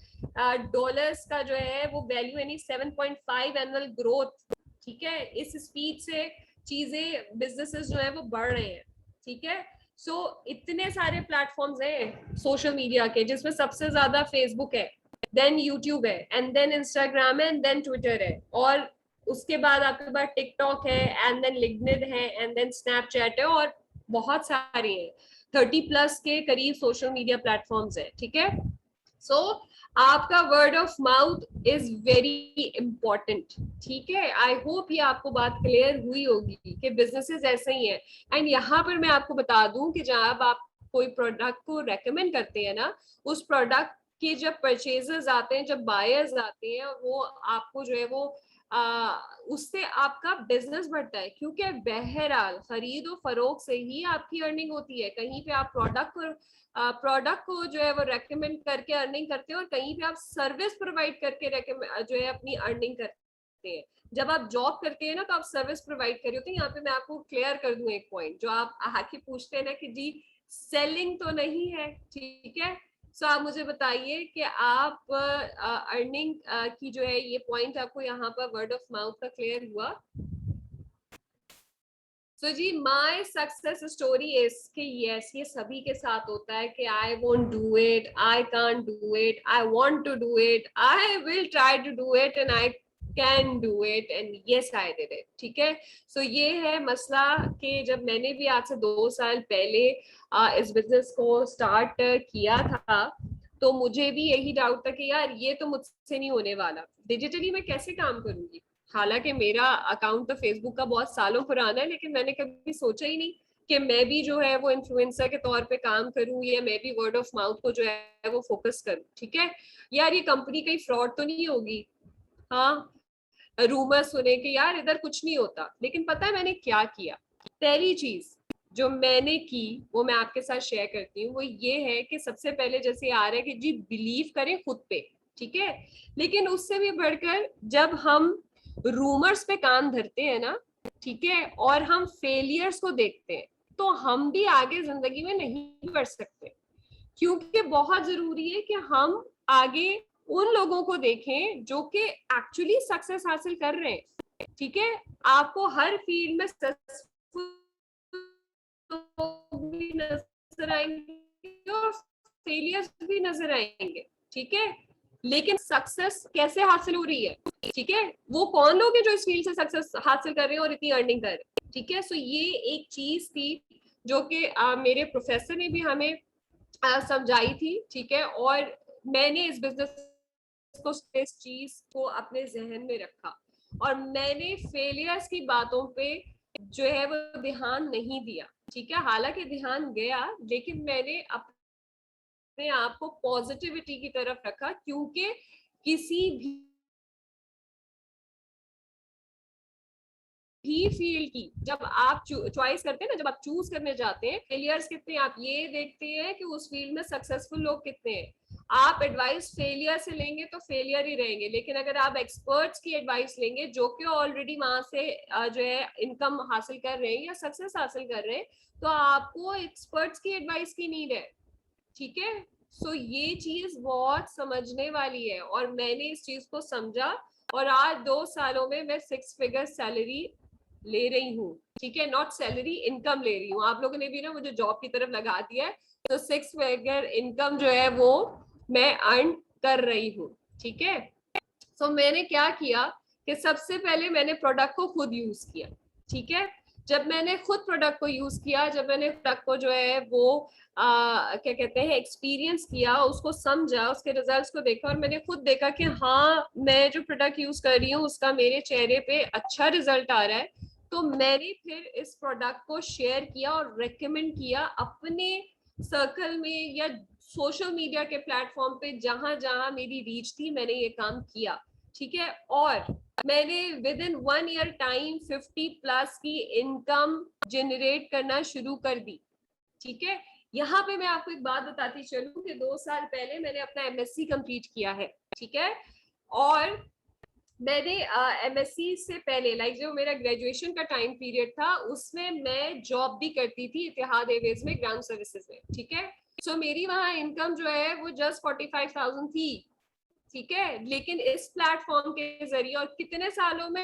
डॉलर्स का जो है वो वैल्यू, यानी 7.5 एनुअल ग्रोथ, ठीक है। इस स्पीड से चीजें बिजनेसेस जो है वो बढ़ रहे हैं, ठीक है। सो इतने सारे प्लेटफॉर्म्स हैं सोशल मीडिया के, जिसमें सबसे ज्यादा फेसबुक है, देन यूट्यूब है, एंड देन इंस्टाग्राम है, एंड देन ट्विटर है, और उसके बाद आपके पास टिकटॉक है, एंड देन लिंक्डइन है, एंड देन स्नैपचैट है, और बहुत सारी हैं, 30+ के करीब सोशल मीडिया प्लेटफॉर्म्स है, ठीक है। सो आपका word of mouth is very important, ठीक है। आई होप ये आपको बात क्लियर हुई होगी कि बिजनेसेस ऐसे ही हैं। एंड यहाँ पर मैं आपको बता दूं कि जब आप कोई प्रोडक्ट को रेकमेंड करते हैं ना, उस प्रोडक्ट के जब परचेजर्स आते हैं, जब बायर्स आते हैं, वो आपको जो है वो उससे आपका बिजनेस बढ़ता है, क्योंकि बहरहाल खरीद और फरोख से ही आपकी अर्निंग होती है। कहीं पे आप प्रोडक्ट को जो है वो रेकमेंड करके अर्निंग करते हैं, और कहीं पे आप सर्विस प्रोवाइड करके जो है अपनी अर्निंग करते हैं। जब आप जॉब करते हैं ना तो आप सर्विस प्रोवाइड कर रहे होते हैं। यहाँ पे मैं आपको क्लियर कर दूं एक पॉइंट, जो आप आके पूछते हैं ना कि जी सेलिंग तो नहीं है, ठीक है। सो आप मुझे बताइए कि आप अर्निंग की जो है ये पॉइंट आपको यहाँ पर वर्ड ऑफ माउथ का क्लियर हुआ। सो जी माय सक्सेस स्टोरी इज कि यस, ये सभी के साथ होता है कि I won't do it, I can't do it, I want to do it, I will try to do it, and I can do it, and yes I did it, ठीक है। सो ये है मसला कि जब मैंने भी आज से 2 साल पहले इस बिजनेस को स्टार्ट किया था, तो मुझे भी यही डाउट था कि यार ये तो मुझसे नहीं होने वाला, डिजिटली मैं कैसे काम करूंगी। हालांकि मेरा अकाउंट तो फेसबुक का बहुत सालों पुराना है, लेकिन मैंने कभी सोचा ही नहीं कि मैं भी जो है वो इन्फ्लुएंसर के तौर पे काम करूं, या मैं भी वर्ड ऑफ माउथ को जो है वो फोकस करूं, ठीक है। यार ये कंपनी कहीं फ्रॉड तो नहीं होगी, हाँ, रूमर सुने कि यार इधर कुछ नहीं होता। लेकिन पता है मैंने क्या किया? पहली चीज जो मैंने की वो मैं आपके साथ शेयर करती हूँ, वो ये है कि सबसे पहले जैसे आ रहा है कि जी बिलीव करें खुद पे, ठीक है। लेकिन उससे भी बढ़कर जब हम रूमर्स पे कान धरते हैं ना, ठीक है, और हम फेलियर्स को देखते हैं, तो हम भी आगे जिंदगी में नहीं बढ़ सकते। क्योंकि बहुत जरूरी है कि हम आगे उन लोगों को देखें जो कि एक्चुअली सक्सेस हासिल कर रहे हैं, ठीक है। आपको हर फील्ड में सक्सेसफुल भी नजर आएंगे और फेलियर्स भी नजर आएंगे, ठीक है। लेकिन सक्सेस कैसे हासिल हो रही है, ठीक है, वो कौन लोग हैं जो इस फील्ड से सक्सेस हासिल कर रहे हैं और इतनी अर्निंग कर रहे हैं, ठीक है। सो ये एक चीज थी जो कि मेरे प्रोफेसर ने भी हमें समझाई थी, ठीक है। और मैंने इस बिजनेस को, इस चीज को अपने जहन में रखा, और मैंने फेलियर्स की बातों पे जो है वो ध्यान नहीं दिया, ठीक है। हालांकि ध्यान गया, लेकिन मैंने अपने आप को पॉजिटिविटी की तरफ रखा, क्योंकि किसी भी फील्ड की जब आप चॉइस करते हैं ना, जब आप चूज करने जाते हैं, फेलियर्स कितने हैं आप ये देखते हैं कि उस फील्ड में सक्सेसफुल लोग कितने हैं। आप एडवाइस फेलियर से लेंगे तो फेलियर ही रहेंगे, लेकिन अगर आप एक्सपर्ट्स की एडवाइस लेंगे जो कि ऑलरेडी वहां से जो है इनकम हासिल कर रहे हैं या सक्सेस हासिल कर रहे हैं, तो आपको एक्सपर्ट्स की एडवाइस की नीड है, ठीक है। सो ये चीज बहुत समझने वाली है, और मैंने इस चीज को समझा, और आज 2 सालों में मैं 6 फिगर सैलरी ले रही हूँ, ठीक है। नॉट सैलरी, इनकम ले रही हूँ। आप लोगों ने भी ना मुझे जॉब की तरफ लगा दिया है, तो 6 फिगर इनकम जो है वो मैं अर्न कर रही हूँ, ठीक है। सो मैंने क्या किया कि सबसे पहले मैंने प्रोडक्ट को खुद यूज किया, ठीक है। जब मैंने खुद प्रोडक्ट को यूज किया, जब मैंने प्रोडक्ट को जो है वो क्या कहते हैं एक्सपीरियंस किया, उसको समझा, उसके रिजल्ट्स को देखा, और मैंने खुद देखा कि हाँ मैं जो प्रोडक्ट यूज कर रही हूँ उसका मेरे चेहरे पे अच्छा रिजल्ट आ रहा है, तो मैंने फिर इस प्रोडक्ट को शेयर किया और रेकमेंड किया अपने सर्कल में या सोशल मीडिया के प्लेटफॉर्म पे, जहां जहां मेरी रीच थी मैंने ये काम किया, ठीक है। और मैंने विद इन 1 ईयर टाइम 50+ की इनकम जनरेट करना शुरू कर दी, ठीक है। यहाँ पे मैं आपको एक बात बताती चलूं कि 2 साल पहले मैंने अपना एमएससी कंप्लीट किया है, ठीक है। और मैंने एमएससी से पहले, लाइक जो मेरा ग्रेजुएशन का टाइम पीरियड था, उसमें मैं जॉब भी करती थी इतिहाद एयरवेज में, ग्राउंड सर्विसेज में, ठीक है। सो मेरी वहां इनकम जो है वो जस्ट 45,000 थी, ठीक है। लेकिन इस प्लेटफॉर्म के जरिए और कितने सालों में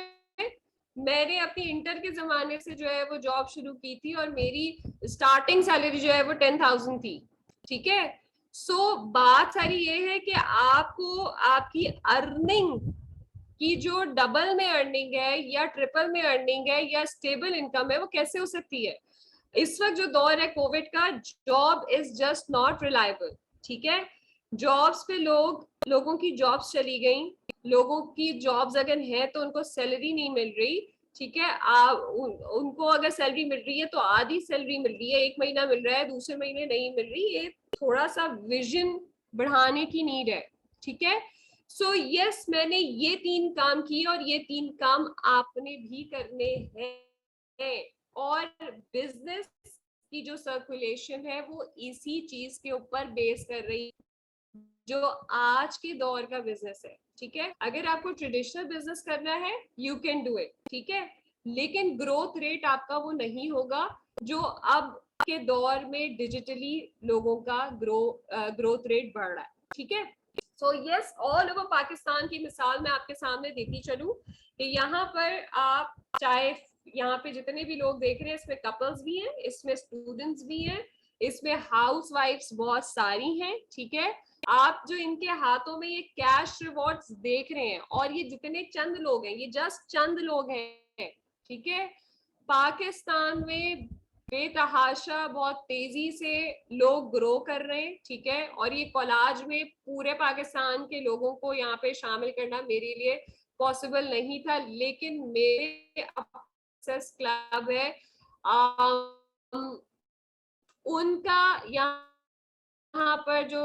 मैंने अपनी इंटर के जमाने से जो है वो जॉब शुरू की थी और मेरी स्टार्टिंग सैलरी जो है वो 10,000 थी, ठीक है। सो बात सारी ये है कि आपको आपकी अर्निंग की जो डबल में अर्निंग है या ट्रिपल में अर्निंग है या स्टेबल इनकम है वो कैसे हो सकती है। इस वक्त जो दौर है कोविड का, job is just not reliable, ठीक है। जॉब्स पे लोगों की जॉब्स चली गई, लोगों की जॉब्स अगर है तो उनको सैलरी नहीं मिल रही, ठीक है। उनको अगर सैलरी मिल रही है तो आधी सैलरी मिल रही है, एक महीना मिल रहा है, दूसरे महीने नहीं मिल रही। ये थोड़ा सा विजन बढ़ाने की नीड है, ठीक है। सो यस, मैंने ये 3 काम किए और ये 3 काम आपने भी करने हैं। और बिजनेस की जो सर्कुलेशन है वो इसी चीज के ऊपर बेस कर रही, जो आज के दौर का बिजनेस है, ठीक है। अगर आपको ट्रेडिशनल बिजनेस करना है यू कैन डू इट, ठीक है। लेकिन ग्रोथ रेट आपका वो नहीं होगा जो अब के दौर में डिजिटली लोगों का ग्रोथ रेट बढ़ रहा है, ठीक है। So yes, all over Pakistan की मिसाल मैं आपके सामने देती चलूं कि यहाँ पर आप चाहे, यहाँ पे जितने भी लोग देख रहे हैं इसमें कपल्स भी हैं, इसमें स्टूडेंट्स भी हैं, इसमें हाउस वाइफ्स बहुत सारी हैं, ठीक है। आप जो इनके हाथों में ये कैश रिवॉर्ड्स देख रहे हैं, और ये जितने चंद लोग हैं, ये जस्ट चंद लोग हैं, ठीक है। पाकिस्तान में बेतहाशा बहुत तेजी से लोग ग्रो कर रहे हैं, ठीक है। और ये कॉलेज में पूरे पाकिस्तान के लोगों को यहाँ पे शामिल करना मेरे लिए पॉसिबल नहीं था, लेकिन मेरे सक्सेस क्लब है, उनका यहाँ पर जो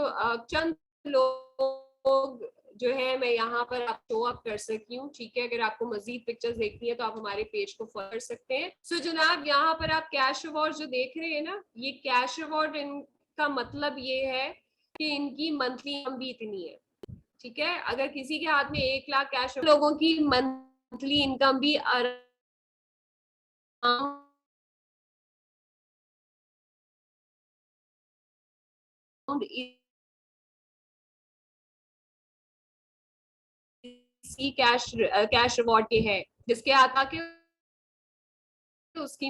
चंद लोग जो है मैं यहाँ पर आप शो अप कर सकती हूँ, ठीक है। अगर आपको मजीद पिक्चर्स देखनी है तो आप हमारे पेज को फॉलो कर सकते हैं। सो जनाब, यहाँ पर आप कैश रिवॉर्ड जो देख रहे हैं ना, ये कैश रिवॉर्ड, इनका मतलब ये है कि इनकी मंथली इनकम भी इतनी है, ठीक है। अगर किसी के हाथ में 1 लाख कैश, लोगों की मंथली इनकम भी इसी कैश रिवॉर्ड के है, जिसके हाथ आके उसकी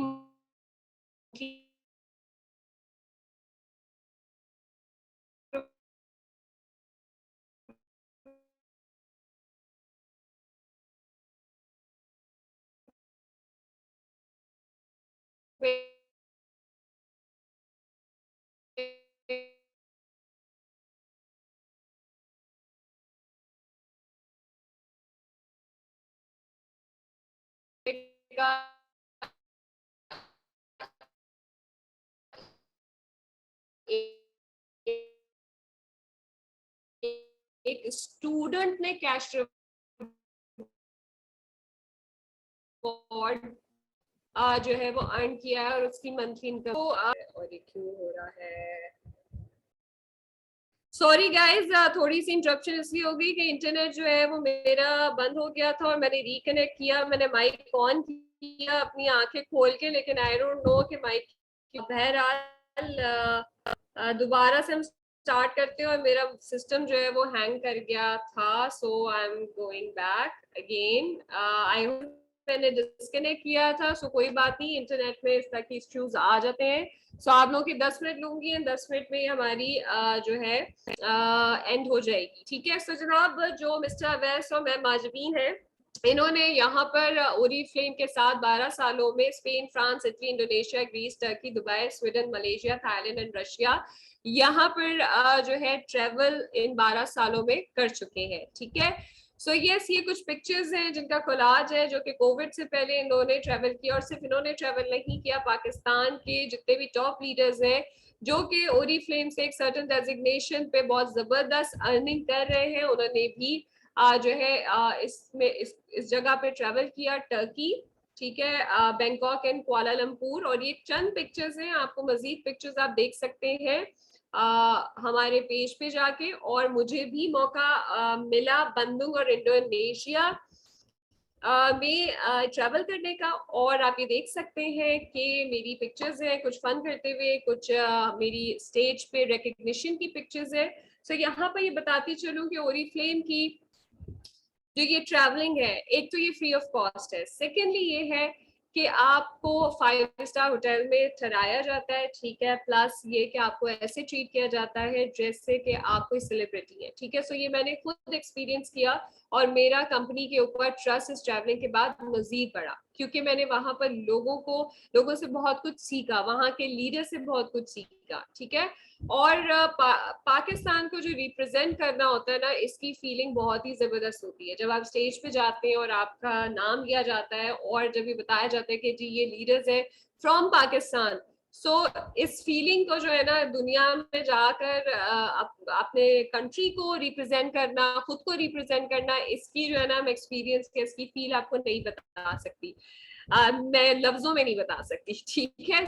एक स्टूडेंट ने कैश रिवॉर्ड जो है वो अर्न किया है और उसकी मंथली इनकम तो और ये क्यों हो रहा है, सॉरी गाइज, थोड़ी सी इंटरप्शन इसलिए हो गई कि इंटरनेट जो है वो मेरा बंद हो गया था और मैंने रिकनेक्ट किया, मैंने माइक ऑन किया अपनी आंखें खोल के, लेकिन आई डोंट नो कि माइक, बहरहाल दोबारा से हम स्टार्ट करते हैं और मेरा सिस्टम जो है वो हैंग कर गया था। So I am going back again, I hope मैंने डिस्कनेक्ट किया था। सो कोई बात नहीं, इंटरनेट में इस तरह के इश्यूज आ जाते हैं। सो आप लोगों की 10 मिनट लूंगी, 10 मिनट में हमारी जो है एंड हो जाएगी, ठीक है। सो जनाब, जो मिस्टर अवैस और मैम माजबीन है, इन्होंने यहाँ पर ओरीफ्लेम के साथ 12 सालों में Spain, France, Italy, Indonesia, Greece, Turkey, Dubai, Sweden, Malaysia, Thailand and Russia यहाँ पर जो है ट्रेवल इन 12 सालों में कर चुके हैं, ठीक है। सो यस, ये कुछ पिक्चर्स हैं जिनका कोलाज है जो कि कोविड से पहले इन्होंने ट्रेवल किया, और सिर्फ इन्होंने ट्रेवल नहीं किया, पाकिस्तान के जितने भी टॉप लीडर्स हैं जो कि ओरीफ्लेम से एक सर्टेन डेजिग्नेशन पे बहुत जबरदस्त अर्निंग कर रहे हैं, उन्होंने भी जो है इसमें इस जगह पे ट्रेवल किया, टर्की, ठीक है, बैंकॉक एंड कुआलालंपुर। और ये चंद पिक्चर्स हैं, आपको मजीद पिक्चर्स आप देख सकते हैं हमारे पेज पे जाके। और मुझे भी मौका मिला बंदुंग और इंडोनेशिया में ट्रैवल करने का, और आप ये देख सकते हैं कि मेरी पिक्चर्स हैं कुछ फन करते हुए, कुछ मेरी स्टेज पे रिकग्निशन की पिक्चर्स है। सो यहाँ पर ये बताती चलूं कि ओरीफ्लेम की जो ये ट्रैवलिंग है, एक तो ये फ्री ऑफ कॉस्ट है, सेकेंडली ये है कि आपको 5 स्टार होटल में ठहराया जाता है, ठीक है, प्लस ये कि आपको ऐसे ट्रीट किया जाता है जैसे कि आप कोई सेलिब्रिटी है, ठीक है। सो ये मैंने खुद एक्सपीरियंस किया, और मेरा कंपनी के ऊपर ट्रस्ट इस ट्रैवलिंग के बाद मजीद बढ़ा, क्योंकि मैंने वहां पर लोगों से बहुत कुछ सीखा, वहां के लीडर से बहुत कुछ सीखा, ठीक है। और पाकिस्तान को जो रिप्रेजेंट करना होता है ना, इसकी फीलिंग बहुत ही जबरदस्त होती है जब आप स्टेज पे जाते हैं और आपका नाम लिया जाता है, और जब ये बताया जाता है कि जी ये लीडर्स हैं फ्रॉम पाकिस्तान। सो इस फीलिंग को जो है ना दुनिया में जाकर अपने कंट्री को रिप्रेजेंट करना, खुद को रिप्रेजेंट करना, इसकी जो है ना मैं एक्सपीरियंस की इसकी फील आपको नहीं बता सकती, मैं लफ्जों में नहीं बता सकती, ठीक है।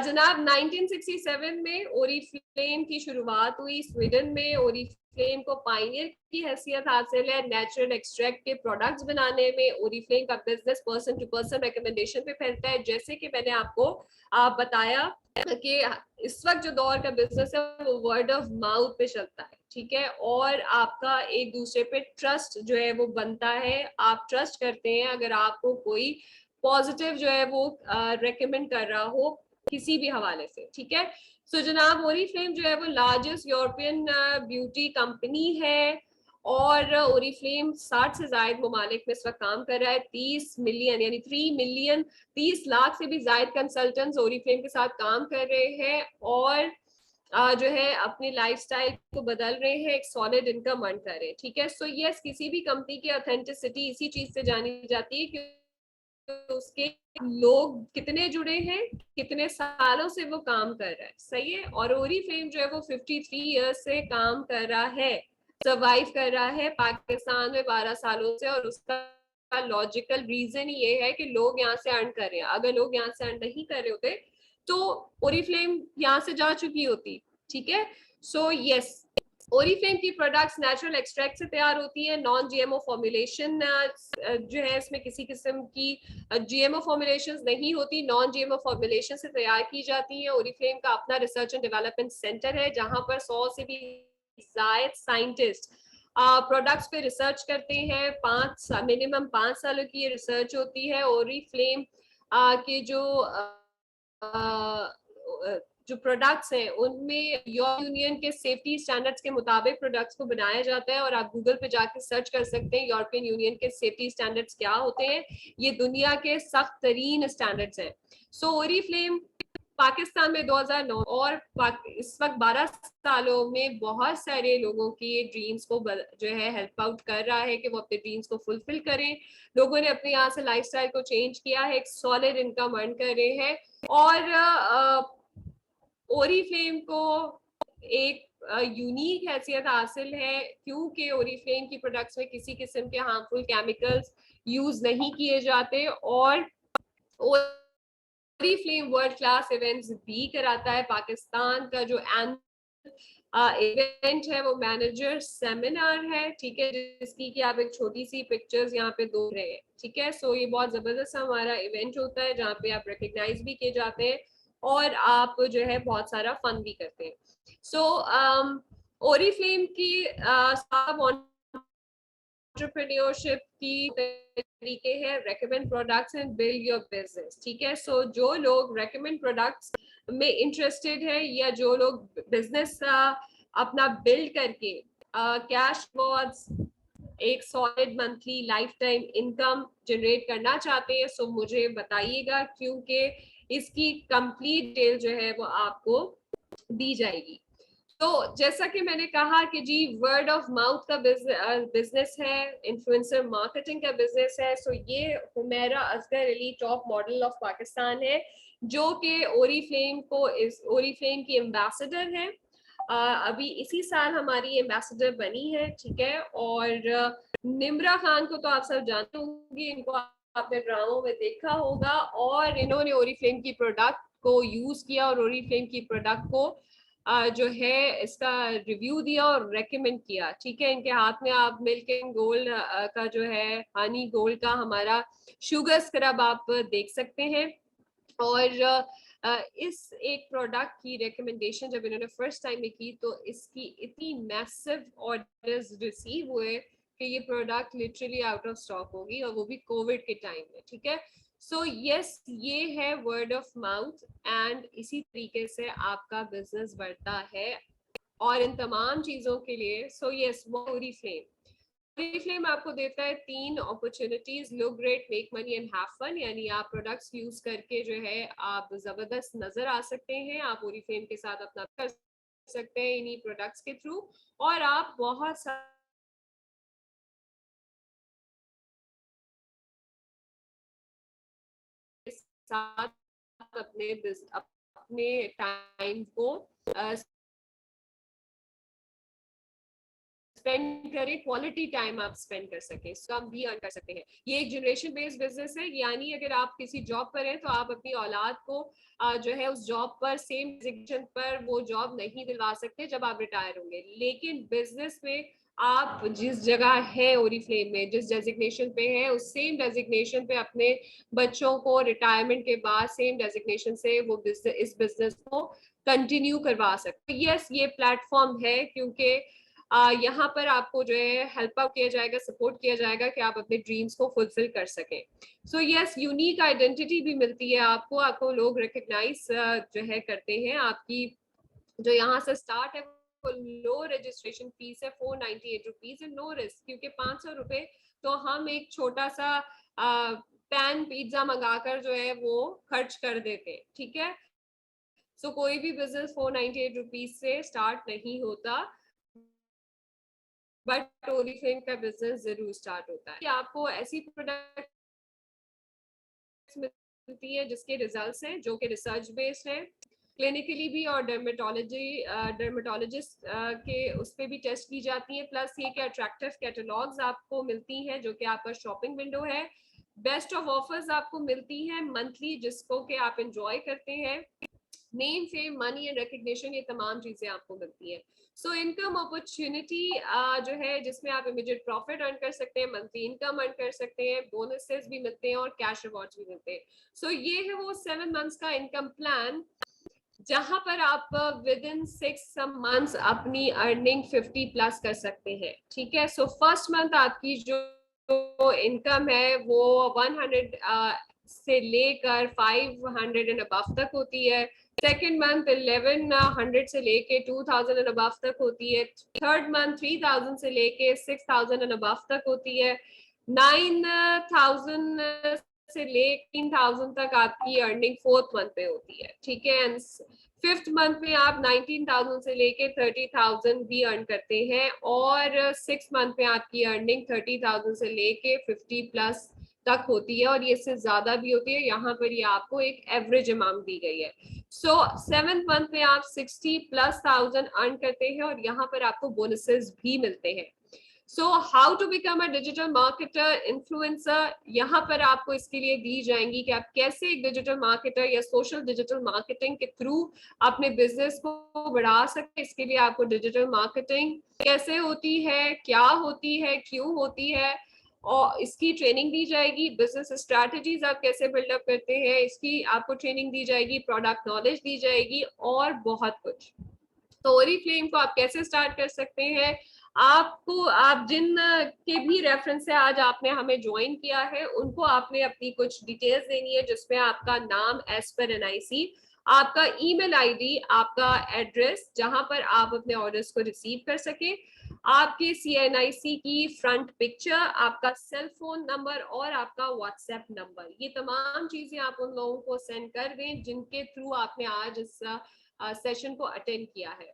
जनाब 1967 में ओरीफ्लेम की शुरुआत हुई स्वीडन में। ओरीफ्लेम को पायनियर की हैसियत हासिल है नेचुरल एक्सट्रैक्ट के प्रोडक्ट्स बनाने में। ओरीफ्लेम का business person to person recommendation पे फैलता है, जैसे कि मैंने आपको बताया कि इस वक्त जो दौर का बिजनेस है वो वर्ड ऑफ माउथ पे चलता है, ठीक है, और आपका एक दूसरे पे ट्रस्ट जो है वो बनता है, आप ट्रस्ट करते हैं अगर आपको कोई पॉजिटिव जो है वो रेकमेंड कर रहा हो किसी भी हवाले से, ठीक है। सो जनाब ओरीफ्लेम जो है वो लार्जेस्ट यूरोपियन ब्यूटी कंपनी है, और ओरीफ्लेम 60 से ज्यादा ममालिक में इस वक्त काम कर रहा है। 30 मिलियन यानी 3 मिलियन 30 लाख से भी ज्यादा कंसल्टेंट्स ओरीफ्लेम के साथ काम कर रहे हैं, और जो है अपनी लाइफस्टाइल को बदल रहे हैं, एक सॉलिड इनकम अर्न कर रहे हैं, ठीक है। सो यस, किसी भी कंपनी की ऑथेंटिसिटी इसी चीज से जानी जाती है कि उसके लोग कितने जुड़े हैं, कितने सालों से वो काम कर रहा है, सही है। और ओरीफ्लेम जो है वो 53 ईयर्स से काम कर रहा है, सर्वाइव कर रहा है पाकिस्तान में 12 सालों से, और उसका लॉजिकल रीजन ये है कि लोग यहाँ से अर्न कर रहे हैं। अगर लोग यहाँ से अर्न नहीं कर रहे होते तो ओरीफ्लेम यहाँ से जा चुकी होती, ठीक है। सो यस, ओरीफ्लेम की प्रोडक्ट्स नेचुरल एक्सट्रैक्ट से तैयार होती है, नॉन जीएमओ फॉर्मुलेशन जो है इसमें किसी किस्म की जीएमओ फॉर्मुलेशन नहीं होती, नॉन जीएमओ फॉर्मुलेशन से तैयार की जाती है। ओरीफ्लेम का अपना रिसर्च एंड डेवलपमेंट सेंटर है जहां पर 100 से भी ज्यादा साइंटिस्ट प्रोडक्ट्स पे रिसर्च करते हैं। मिनिमम 5 सालों की ये रिसर्च होती है। ओरीफ्लेम के जो प्रोडक्ट्स हैं उनमें यूनियन के सेफ्टी स्टैंडर्ड्स के मुताबिक प्रोडक्ट्स को बनाया जाता है, और आप गूगल पे जाके सर्च कर सकते हैं यूरोपियन यूनियन के सेफ्टी स्टैंडर्ड्स क्या होते हैं, ये दुनिया के सख्त तरीन स्टैंडर्ड्स हैं। सो ओरीफ्लेम पाकिस्तान में 2009 और इस वक्त 12 सालों में बहुत सारे लोगों की ड्रीम्स को जो है हेल्प आउट कर रहा है कि वो अपने ड्रीम्स को फुलफिल करें। लोगों ने अपने यहाँ से लाइफस्टाइल को चेंज किया है, एक सॉलिड इनकम अर्न कर रहे हैं, और ओरीफ्लेम को एक यूनिक हैसियत हासिल है क्योंकि ओरीफ्लेम की प्रोडक्ट्स में किसी किस्म के हार्मफुल केमिकल्स यूज नहीं किए जाते, और ओरीफ्लेम वर्ल्ड क्लास इवेंट्स भी कराता है। पाकिस्तान का जो इवेंट है वो मैनेजर सेमिनार है, ठीक है, जिसकी कि आप एक छोटी सी पिक्चर्स यहाँ पे दो रहे हैं, ठीक है। सो ये बहुत जबरदस्त हमारा इवेंट होता है जहाँ पे आप रिकग्नाइज भी किए जाते हैं और आप जो है बहुत सारा फन भी करते हैं। सो ओरीफ्लेम की एंटरप्रेन्योरशिप की तरीके हैं recommend products and build your business, ठीक है। सो जो लोग रेकमेंड प्रोडक्ट्स में इंटरेस्टेड है या जो लोग बिजनेस अपना बिल्ड करके कैश वॉज एक solid monthly life time income generate करना चाहते हैं, सो मुझे बताइएगा क्योंकि इसकी कंप्लीट डिटेल जो है वो आपको दी जाएगी। तो जैसा कि मैंने कहा कि जी वर्ड ऑफ माउथ का बिजनेस है, इन्फ्लुएंसर मार्केटिंग का बिजनेस है। सो ये Humaira Asghar Ali top model of Pakistan है, जो कि ओरीफ्लेम की एम्बेसडर है। अभी इसी साल हमारी एम्बेसडर बनी है, ठीक है। और निम्रा खान को तो आप सब जानते होंगे, इनको आपने ड्रामों में देखा होगा, और इन्होंने ओरीफ्लेम की प्रोडक्ट को यूज किया और ओरीफ्लेम की प्रोडक्ट को जो है इसका रिव्यू दिया और रेकमेंड किया, ठीक है। इनके हाथ में आप मिल्क एंड गोल्ड का जो है हनी गोल्ड का हमारा शुगर स्क्रब आप देख सकते हैं। और इस एक प्रोडक्ट की रिकमेंडेशन जब इन्होंने फर्स्ट टाइम में की तो इसकी इतनी मैसिव ऑर्डर्स रिसीव हुए कि ये product literally out of stock होगी, और वो भी कोविड के टाइम में, ठीक है। सो यस, ये है वर्ड ऑफ माउथ, एंड इसी तरीके से आपका बिजनेस बढ़ता है। और इन तमाम चीजों के लिए सो यस, ओरीफ्लेम आपको देता है 3 opportunities: look great, make money and have fun. यानी आप प्रोडक्ट्स यूज करके जो है आप जबरदस्त नजर आ सकते हैं, आप ओरीफ्लेम के साथ अपना कर सकते हैं इन्हीं प्रोडक्ट्स के थ्रू, और आप बहुत साथ अपने टाइम को स्पेंड करें, क्वालिटी टाइम आप स्पेंड कर सकें, कम भी अर्न कर सकते हैं। ये एक जनरेशन बेस्ड बिजनेस है, यानी अगर आप किसी जॉब पर हैं तो आप अपनी औलाद को जो है उस जॉब पर सेम डिजिग्नेशन पर वो जॉब नहीं दिलवा सकते जब आप रिटायर होंगे। लेकिन बिजनेस में आप जिस जगह है ओरीफ्लेम में, जिस डेजिग्नेशन पे है, उस सेम डेजिग्नेशन पे अपने बच्चों को रिटायरमेंट के बाद सेम डेजिग्नेशन से वो इस बिजनेस को कंटिन्यू करवा सकते। यस, ये प्लेटफॉर्म है क्योंकि यहाँ पर आपको जो है हेल्प आउट किया जाएगा, सपोर्ट किया जाएगा कि आप अपने ड्रीम्स को फुलफिल कर सकें। सो यस, यूनिक आइडेंटिटी भी मिलती है आपको, आपको लोग रिकग्नाइज जो है करते हैं। आपकी जो यहाँ से स्टार्ट है वो लो रजिस्ट्रेशन फीस है, 498 रुपीज, नो रिस्क, क्योंकि 500 रुपए तो हम एक छोटा सा पैन पिज्जा मंगाकर जो है वो खर्च कर देते हैं, ठीक है। सो कोई भी बिजनेस 498 रुपीज से स्टार्ट नहीं होता, बट ओरीफ्लेम का बिजनेस जरूर स्टार्ट होता है। कि आपको ऐसी प्रोडक्ट मिलती है जिसके रिजल्ट्स हैं जो कि रिसर्च बेस्ड है, क्लिनिकली भी, और डर्मेटोलॉजिस्ट के उस पर भी टेस्ट की जाती है। प्लस ये कि अट्रैक्टिव कैटलॉग्स आपको मिलती हैं जो कि आपका शॉपिंग विंडो है। बेस्ट ऑफ ऑफर्स आपको मिलती हैं मंथली, जिसको कि आप इंजॉय करते हैं। Name, fame, money and recognition, ये तमाम चीजें आपको मिलती हैं। सो इनकम अपॉर्चुनिटी जो है जिसमें आप इमीडिएट प्रॉफिट अर्न कर सकते हैं, मंथली इनकम अर्न कर सकते हैं, बोनसेस भी मिलते हैं और कैश रिवॉर्ड्स भी मिलते हैं। सो ये है वो 7 मंथ्स का इनकम प्लान, जहां पर आप विद इन 6 मंथ्स अपनी अर्निंग 50 प्लस कर सकते हैं, ठीक है। सो फर्स्ट मंथ आपकी जो इनकम है वो 100 से लेकर 500 एंड अबव तक होती है। सेकेंड मंथ 1100 से लेके 2000 एंड अबव तक होती है। थर्ड मंथ 3000 से लेके 6000 एंड अबव तक होती है। 9000 से लेके 3000 तक आपकी अर्निंग फोर्थ मंथ में होती है, ठीक है। एंड फिफ्थ मंथ में आप 19,000 से लेके 30,000 भी अर्न करते हैं, और सिक्स मंथ में आपकी अर्निंग 30,000 से लेके 50 प्लस तक होती है, और ये इससे ज्यादा भी होती है। यहाँ पर ये आपको एक एवरेज अमाउंट दी गई है। सो सेवेंथ मंथ में आप 60 प्लस थाउजेंड अर्न करते हैं, और यहाँ पर आपको बोनसेस भी मिलते हैं। So how to become a digital marketer influencer, यहाँ पर आपको इसके लिए दी जाएंगी कि आप कैसे एक डिजिटल मार्केटर या सोशल डिजिटल मार्केटिंग के थ्रू अपने बिजनेस को बढ़ा सकते हैं। इसके लिए आपको डिजिटल मार्केटिंग कैसे होती है, क्या होती है, क्यों होती है, और इसकी ट्रेनिंग दी जाएगी। बिजनेस स्ट्रैटेजीज आप कैसे बिल्डअप करते हैं, इसकी आपको ट्रेनिंग दी जाएगी। प्रोडक्ट नॉलेज दी जाएगी, और बहुत कुछ। तो ओरीफ्लेम को आप कैसे स्टार्ट कर सकते हैं, आपको आप जिन के भी रेफरेंस से आज आपने हमें ज्वाइन किया है उनको आपने अपनी कुछ डिटेल्स देनी है, जिसमें आपका नाम एज पर एनआईसी, आपका ईमेल आईडी, आपका एड्रेस जहां पर आप अपने ऑर्डर्स को रिसीव कर सके, आपके सीएनआईसी की फ्रंट पिक्चर, आपका सेल फोन नंबर और आपका व्हाट्सएप नंबर। ये तमाम चीजें आप उन लोगों को सेंड कर दें जिनके थ्रू आपने आज इस सेशन को अटेंड किया है।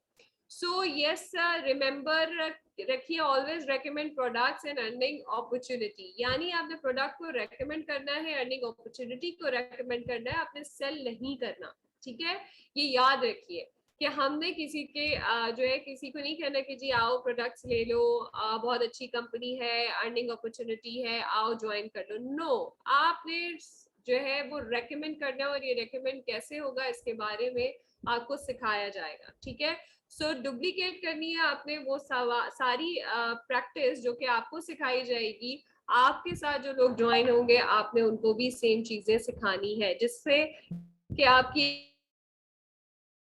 सो यस रिमेंबर रखिए, always recommend products and earning opportunity, यानी आपने प्रोडक्ट को रेकमेंड करना है, अर्निंग अपॉर्चुनिटी को रेकमेंड करना है, आपने सेल नहीं करना। ठीक है, ये याद रखिए कि हमने किसी के जो है किसी को नहीं कहना कि जी आओ प्रोडक्ट्स ले लो, बहुत अच्छी कंपनी है, अर्निंग अपॉर्चुनिटी है, आओ ज्वाइन कर लो। नो, आपने जो है वो रेकमेंड करना है, और ये रेकमेंड कैसे होगा इसके बारे में आपको सिखाया जाएगा। ठीक है, सो डुप्लीकेट करनी है आपने वो सारी प्रैक्टिस जो कि आपको सिखाई जाएगी। आपके साथ जो लोग ज्वाइन होंगे आपने उनको भी सेम चीजें सिखानी है, जिससे कि आपकी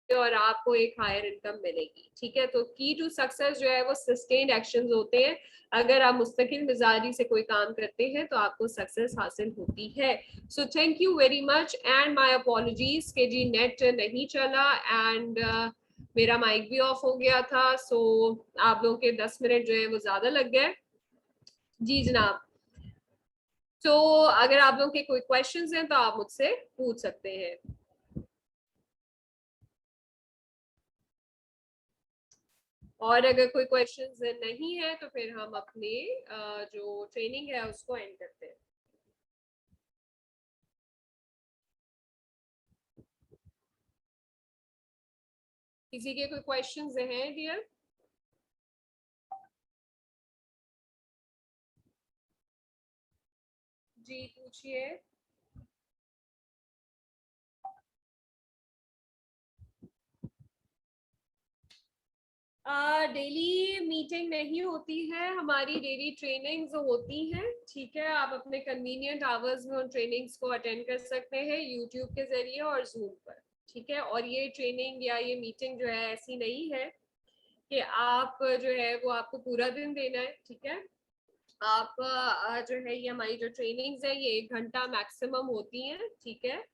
और आपको एक हायर इनकम मिलेगी। ठीक है, तो की टू सक्सेस जो है वो सस्टेन्ड एक्शंस होते हैं। अगर आप मुस्तकिल मिजाजी से कोई काम करते हैं तो आपको सक्सेस हासिल होती है। So thank you very much and my apologies के जी नेट नहीं चला एंड मेरा माइक भी ऑफ हो गया था। सो आप लोगों के 10 मिनट जो है वो ज्यादा लग गए। जी जनाब, तो अगर आप लोगों के कोई क्वेश्चंस हैं तो आप मुझसे पूछ सकते हैं। और अगर कोई क्वेश्चंस नहीं है तो फिर हम अपने जो ट्रेनिंग है उसको एंड करते हैं। किसी के कोई क्वेश्चंस हैं डियर? जी पूछिए। डेली मीटिंग नहीं होती है, हमारी डेली ट्रेनिंग्स होती हैं। ठीक है, आप अपने कन्वीनियंट आवर्स में उन ट्रेनिंग्स को अटेंड कर सकते हैं यूट्यूब के जरिए और जूम पर। ठीक है, और ये ट्रेनिंग या ये मीटिंग जो है ऐसी नहीं है कि आप जो है वो आपको पूरा दिन देना है। ठीक है, आप जो है ये हमारी जो ट्रेनिंग्स है ये 1 घंटा मैक्सिमम होती हैं। ठीक है,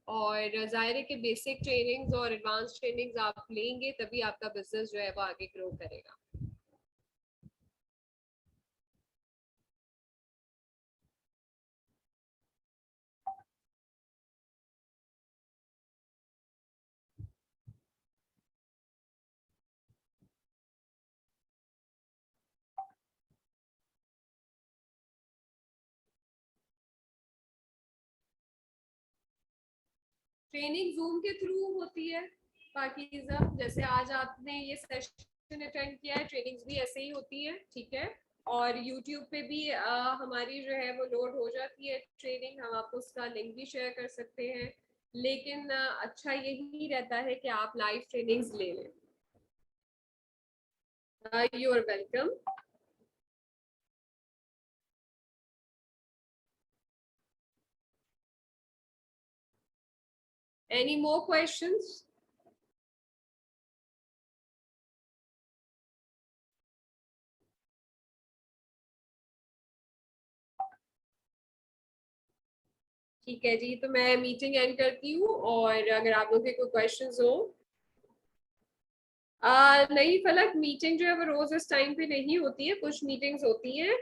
और जाहिर है कि बेसिक ट्रेनिंग्स और एडवांस ट्रेनिंग्स आप लेंगे तभी आपका बिजनेस जो है वो आगे ग्रो करेगा। ट्रेनिंग जूम के थ्रू होती है पाकीज़ा, जैसे आज आपने ये सेशन अटेंड किया है, ट्रेनिंग्स भी ऐसे ही होती है। ठीक है, और यूट्यूब पे भी हमारी जो है वो लोड हो जाती है ट्रेनिंग, हम आपको उसका लिंक भी शेयर कर सकते हैं। लेकिन अच्छा यही रहता है कि आप लाइव ट्रेनिंग्स ले लें। You are welcome. Any more questions? ठीक है जी, तो मैं मीटिंग एंड करती हूँ, और अगर आप लोगों के कोई क्वेश्चंस हो। नहीं फलक, मीटिंग जो है वो रोज इस टाइम पे नहीं होती है, कुछ मीटिंग्स होती हैं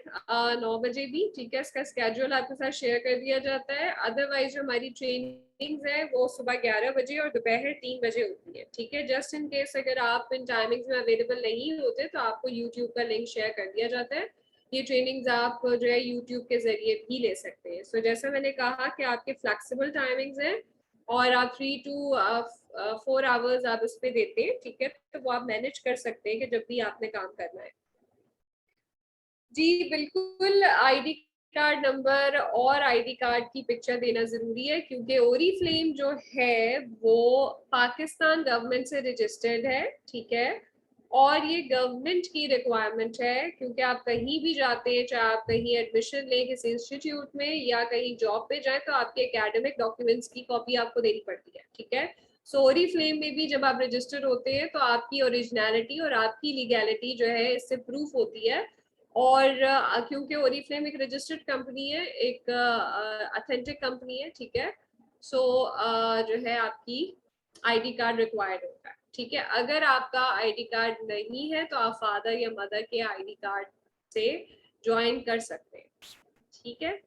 9 बजे भी। ठीक है, इसका स्केड्यूल आपके साथ शेयर कर दिया जाता है। अदरवाइज जो हमारी ट्रेनिंग्स है वो सुबह 11 बजे और दोपहर 3 बजे होती है। ठीक है, जस्ट इन केस अगर आप इन टाइमिंग्स में अवेलेबल नहीं होते तो आपको यूट्यूब का लिंक शेयर कर दिया जाता है। ये ट्रेनिंग्स आप जो है यूट्यूब के जरिए भी ले सकते हैं। सो जैसा मैंने कहा कि आपके फ्लेक्सिबल टाइमिंग्स हैं और आप 3 to 4 आवर्स आप उस पर देते हैं। ठीक है, तो वो आप मैनेज कर सकते हैं कि जब भी आपने काम करना है। जी बिल्कुल, आईडी कार्ड नंबर और आईडी कार्ड की पिक्चर देना जरूरी है, क्योंकि ओरीफ्लेम जो है वो पाकिस्तान गवर्नमेंट से रजिस्टर्ड है। ठीक है, और ये गवर्नमेंट की रिक्वायरमेंट है, क्योंकि आप कहीं भी जाते हैं, चाहे आप कहीं एडमिशन लें किसी इंस्टीट्यूट में या कहीं जॉब पे जाए, तो आपके एकेडमिक डॉक्यूमेंट्स की कॉपी आपको देनी पड़ती है। ठीक है, सो ओरीफ्लेम में भी जब आप रजिस्टर होते हैं तो आपकी ओरिजिनलिटी और आपकी लीगैलिटी जो है इससे प्रूफ होती है। और क्योंकि ओरीफ्लेम एक रजिस्टर्ड कंपनी है, एक ऑथेंटिक कंपनी है। ठीक है, सो जो है आपकी आईडी कार्ड रिक्वायर्ड होता है। ठीक है, अगर आपका आईडी कार्ड नहीं है तो आप फादर या मदर के आईडी कार्ड से ज्वाइन कर सकते हैं। ठीक है,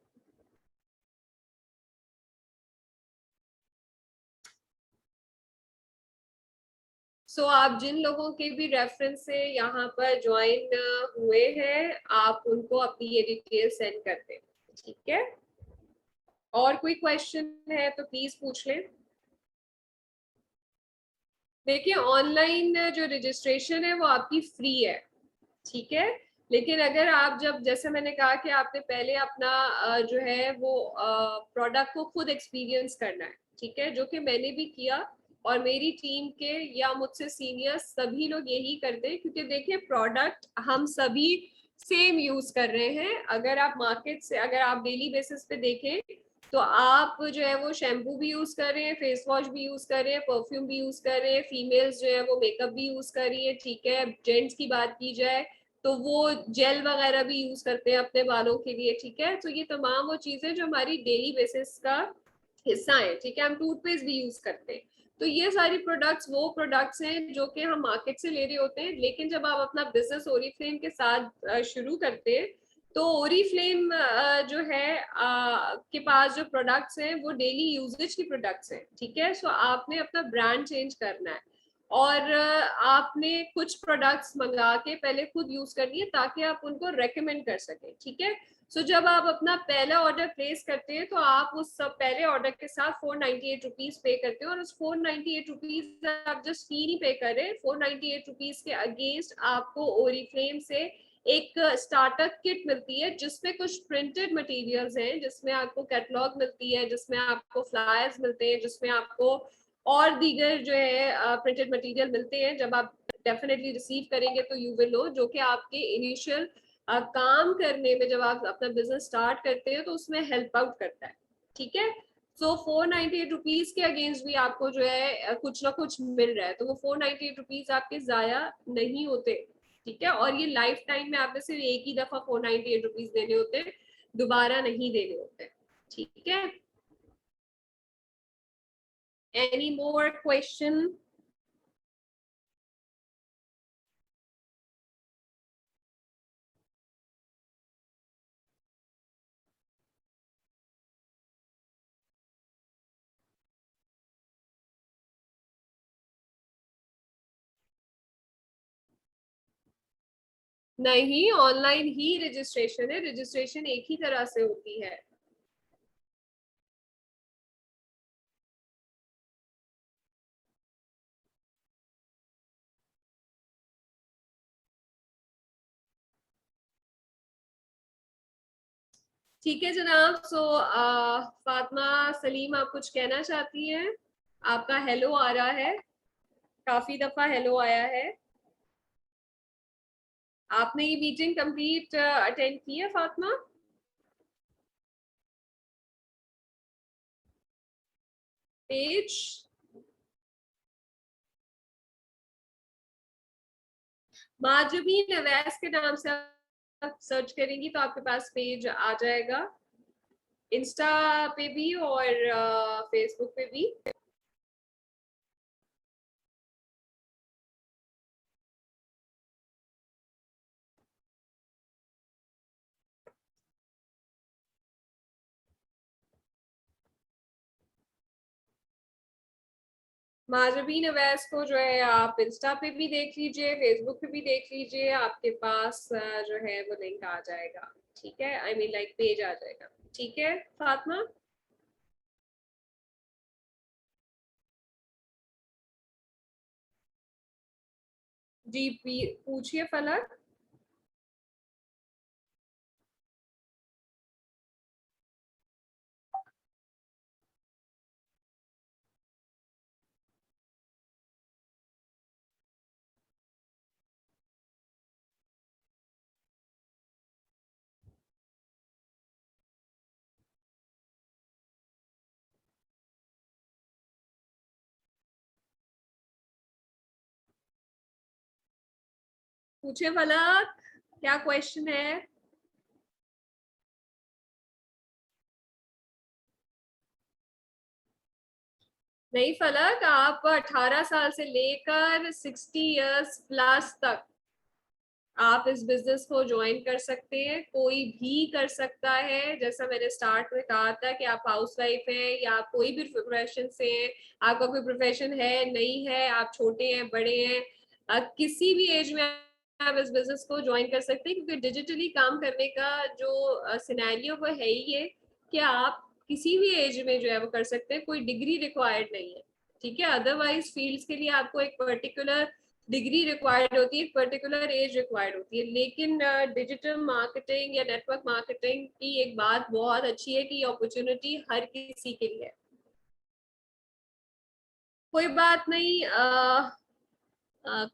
सो आप जिन लोगों के भी रेफरेंस से यहाँ पर ज्वाइन हुए हैं, आप उनको अपनी ये डिटेल सेंड कर दें, ठीक है। और कोई क्वेश्चन है तो प्लीज पूछ लें। देखिए, ऑनलाइन जो रजिस्ट्रेशन है वो आपकी फ्री है, ठीक है। लेकिन अगर आप, जब जैसे मैंने कहा कि आपने पहले अपना जो है वो प्रोडक्ट को खुद एक्सपीरियंस करना है, ठीक है, जो कि मैंने भी किया और मेरी टीम के या मुझसे सीनियर सभी लोग यही करते हैं, क्योंकि देखिए प्रोडक्ट हम सभी सेम यूज कर रहे हैं। अगर आप मार्केट से, अगर आप डेली बेसिस पे देखें तो आप जो है वो शैम्पू भी यूज कर रहे हैं, फेस वॉश भी यूज कर रहे हैं, परफ्यूम भी यूज कर रहे हैं, फीमेल्स जो है वो मेकअप भी यूज कर रही है, ठीक है। जेंट्स की बात की जाए तो वो जेल वगैरह भी यूज करते हैं अपने बालों के लिए, ठीक है। तो ये तमाम वो चीजें जो हमारी डेली बेसिस का हिस्सा है, ठीक है। हम टूथपेस्ट भी यूज करते हैं। तो ये सारी प्रोडक्ट्स वो प्रोडक्ट्स हैं जो कि हम मार्केट से ले रहे होते हैं। लेकिन जब आप अपना बिजनेस ओरिफ्लेम के साथ शुरू करते हैं तो ओरिफ्लेम जो है के पास जो प्रोडक्ट्स हैं वो डेली यूजेज की प्रोडक्ट्स हैं, ठीक है। सो आपने अपना ब्रांड चेंज करना है और आपने कुछ प्रोडक्ट्स मंगा के पहले खुद यूज करनी है ताकि आप उनको रेकमेंड कर सकें, ठीक है। सो जब आप अपना पहला ऑर्डर प्लेस करते हैं तो आप उस सब पहले ऑर्डर के साथ 498 रुपीज पे करते हैं और उस 498 रुपीज आप जस्ट फी नहीं पे कर रहे, 498 रुपीज के अगेंस्ट आपको ओरिफ्लेम से एक स्टार्टर किट मिलती है जिसमें कुछ प्रिंटेड मटेरियल्स हैं, जिसमें आपको कैटलॉग मिलती है, जिसमें आपको फ्लायर्स मिलते हैं, जिसमें आपको और दीगर जो है प्रिंटेड मटेरियल मिलते हैं। जब आप डेफिनेटली रिसीव करेंगे तो यू विल नो, जो कि आपके इनिशियल काम करने में, जब आप अपना बिजनेस स्टार्ट करते हैं तो उसमें हेल्प आउट करता है, ठीक है। सो 498 रुपीज के अगेंस्ट भी आपको जो है कुछ ना कुछ मिल रहा है, तो वो 498 रुपीज आपके जाया नहीं होते, ठीक है। और ये लाइफ टाइम में आपने सिर्फ एक ही दफा 498 रुपीज देने होते हैं, दोबारा नहीं देने होते, ठीक है। Any more question? नहीं, ऑनलाइन ही रजिस्ट्रेशन है, रजिस्ट्रेशन एक ही तरह से होती है। ठीक है जनाब। सो फातिमा सलीम, आप कुछ कहना चाहती हैं? आपका हेलो आ रहा है, काफी दफा हेलो आया है। आपने ये मीटिंग कंप्लीट अटेंड की है फातिमा? पेज माजबीन अवैस के नाम से आप सर्च करेंगी तो आपके पास पेज आ जाएगा, इंस्टा पे भी और फेसबुक पे भी। माजबीन अवैस को जो है आप इंस्टा पे भी देख लीजिए, फेसबुक पे भी देख लीजिए, आपके पास जो है वो लिंक आ जाएगा, ठीक है। आई मीन लाइक पेज आ जाएगा, ठीक है फातिमा। जी पूछिए फलक। पूछिए फलक, क्या क्वेश्चन है? नहीं फलक, आप 18 साल से लेकर 60 इयर्स प्लस तक आप इस बिजनेस को ज्वाइन कर सकते हैं, कोई भी कर सकता है। जैसा मैंने स्टार्ट में कहा था कि आप हाउस वाइफ हैं या आप कोई भी प्रोफेशन से हैं, आपका कोई प्रोफेशन है नहीं है, आप छोटे हैं बड़े हैं, किसी भी एज में आप इस बिजनेस को ज्वाइन कर सकते हैं, क्योंकि डिजिटली काम करने का जो सिनेरियो वो है ही है कि आप किसी भी एज में जो है वो कर सकते हैं, कोई डिग्री रिक्वायर्ड नहीं है। ठीक है, अदरवाइज फील्ड्स के लिए आपको एक पर्टिकुलर डिग्री रिक्वायर्ड होती है, एक पर्टिकुलर एज रिक्वायर्ड होती है। लेकिन डिजिटल मार्केटिंग या नेटवर्क मार्केटिंग की एक बात बहुत अच्छी है कि ये अपॉर्चुनिटी हर किसी के लिए है। कोई बात नहीं।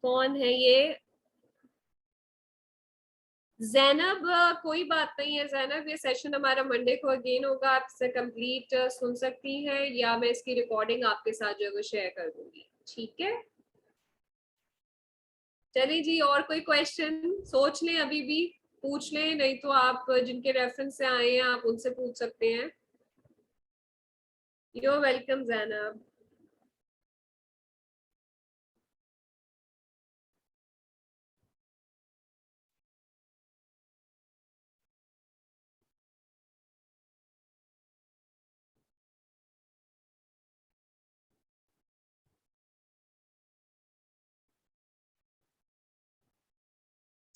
कौन है ये? जैनब, कोई बात नहीं है जैनब, ये सेशन हमारा मंडे को अगेन होगा, आप इसे कंप्लीट सुन सकती हैं या मैं इसकी रिकॉर्डिंग आपके साथ जो है वो शेयर कर दूंगी। ठीक है, चलिए जी, और कोई क्वेश्चन सोच लें, अभी भी पूछ लें, नहीं तो आप जिनके रेफरेंस से आए हैं आप उनसे पूछ सकते हैं। You welcome Zainab.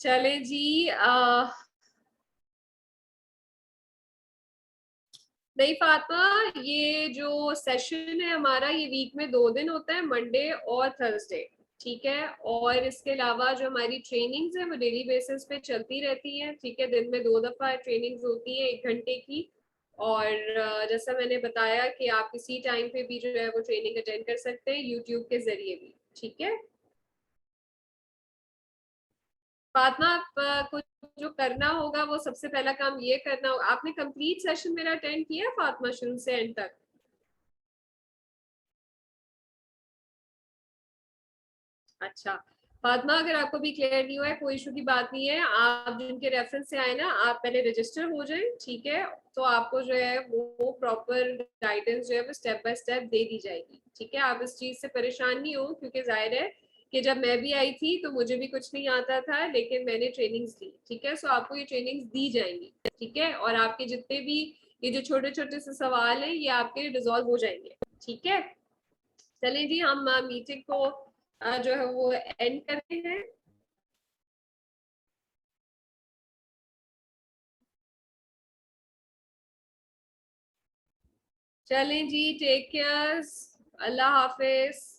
चले जी। नहीं फातिमा, ये जो सेशन है हमारा ये वीक में 2 दिन होता है, मंडे और थर्सडे। ठीक है, और इसके अलावा जो हमारी ट्रेनिंग्स है वो डेली बेसिस पे चलती रहती है। ठीक है, दिन में 2 दफा ट्रेनिंग्स होती है 1 घंटे की। और जैसा मैंने बताया कि आप किसी टाइम पे भी जो है वो ट्रेनिंग अटेंड कर सकते हैं यूट्यूब के जरिए भी। ठीक है फातिमा, आप कुछ जो करना होगा वो सबसे पहला काम ये करना होगा, आपने कंप्लीट सेशन मेरा अटेंड किया है फातिमा, शुरू से एंड तक? अच्छा फातिमा, अगर आपको भी क्लियर नहीं हुआ है कोई इशू की बात नहीं है, आप जिनके रेफरेंस से आए ना आप पहले रजिस्टर हो जाएं। ठीक है, तो आपको जो है वो प्रॉपर गाइडेंस जो है वो स्टेप बाय स्टेप दे दी जाएगी। ठीक है, आप इस चीज से परेशान नहीं हो, क्योंकि जाहिर है कि जब मैं भी आई थी तो मुझे भी कुछ नहीं आता था, लेकिन मैंने ट्रेनिंग्स दी। ठीक है, सो आपको ये ट्रेनिंग्स दी जाएंगी। ठीक है, और आपके जितने भी ये जो छोटे छोटे से सवाल हैं ये आपके डिजॉल्व हो जाएंगे। ठीक है, चलिए जी, हम मीटिंग को जो है वो एंड करते हैं। चलें जी, टेक केयर, अल्लाह हाफिज।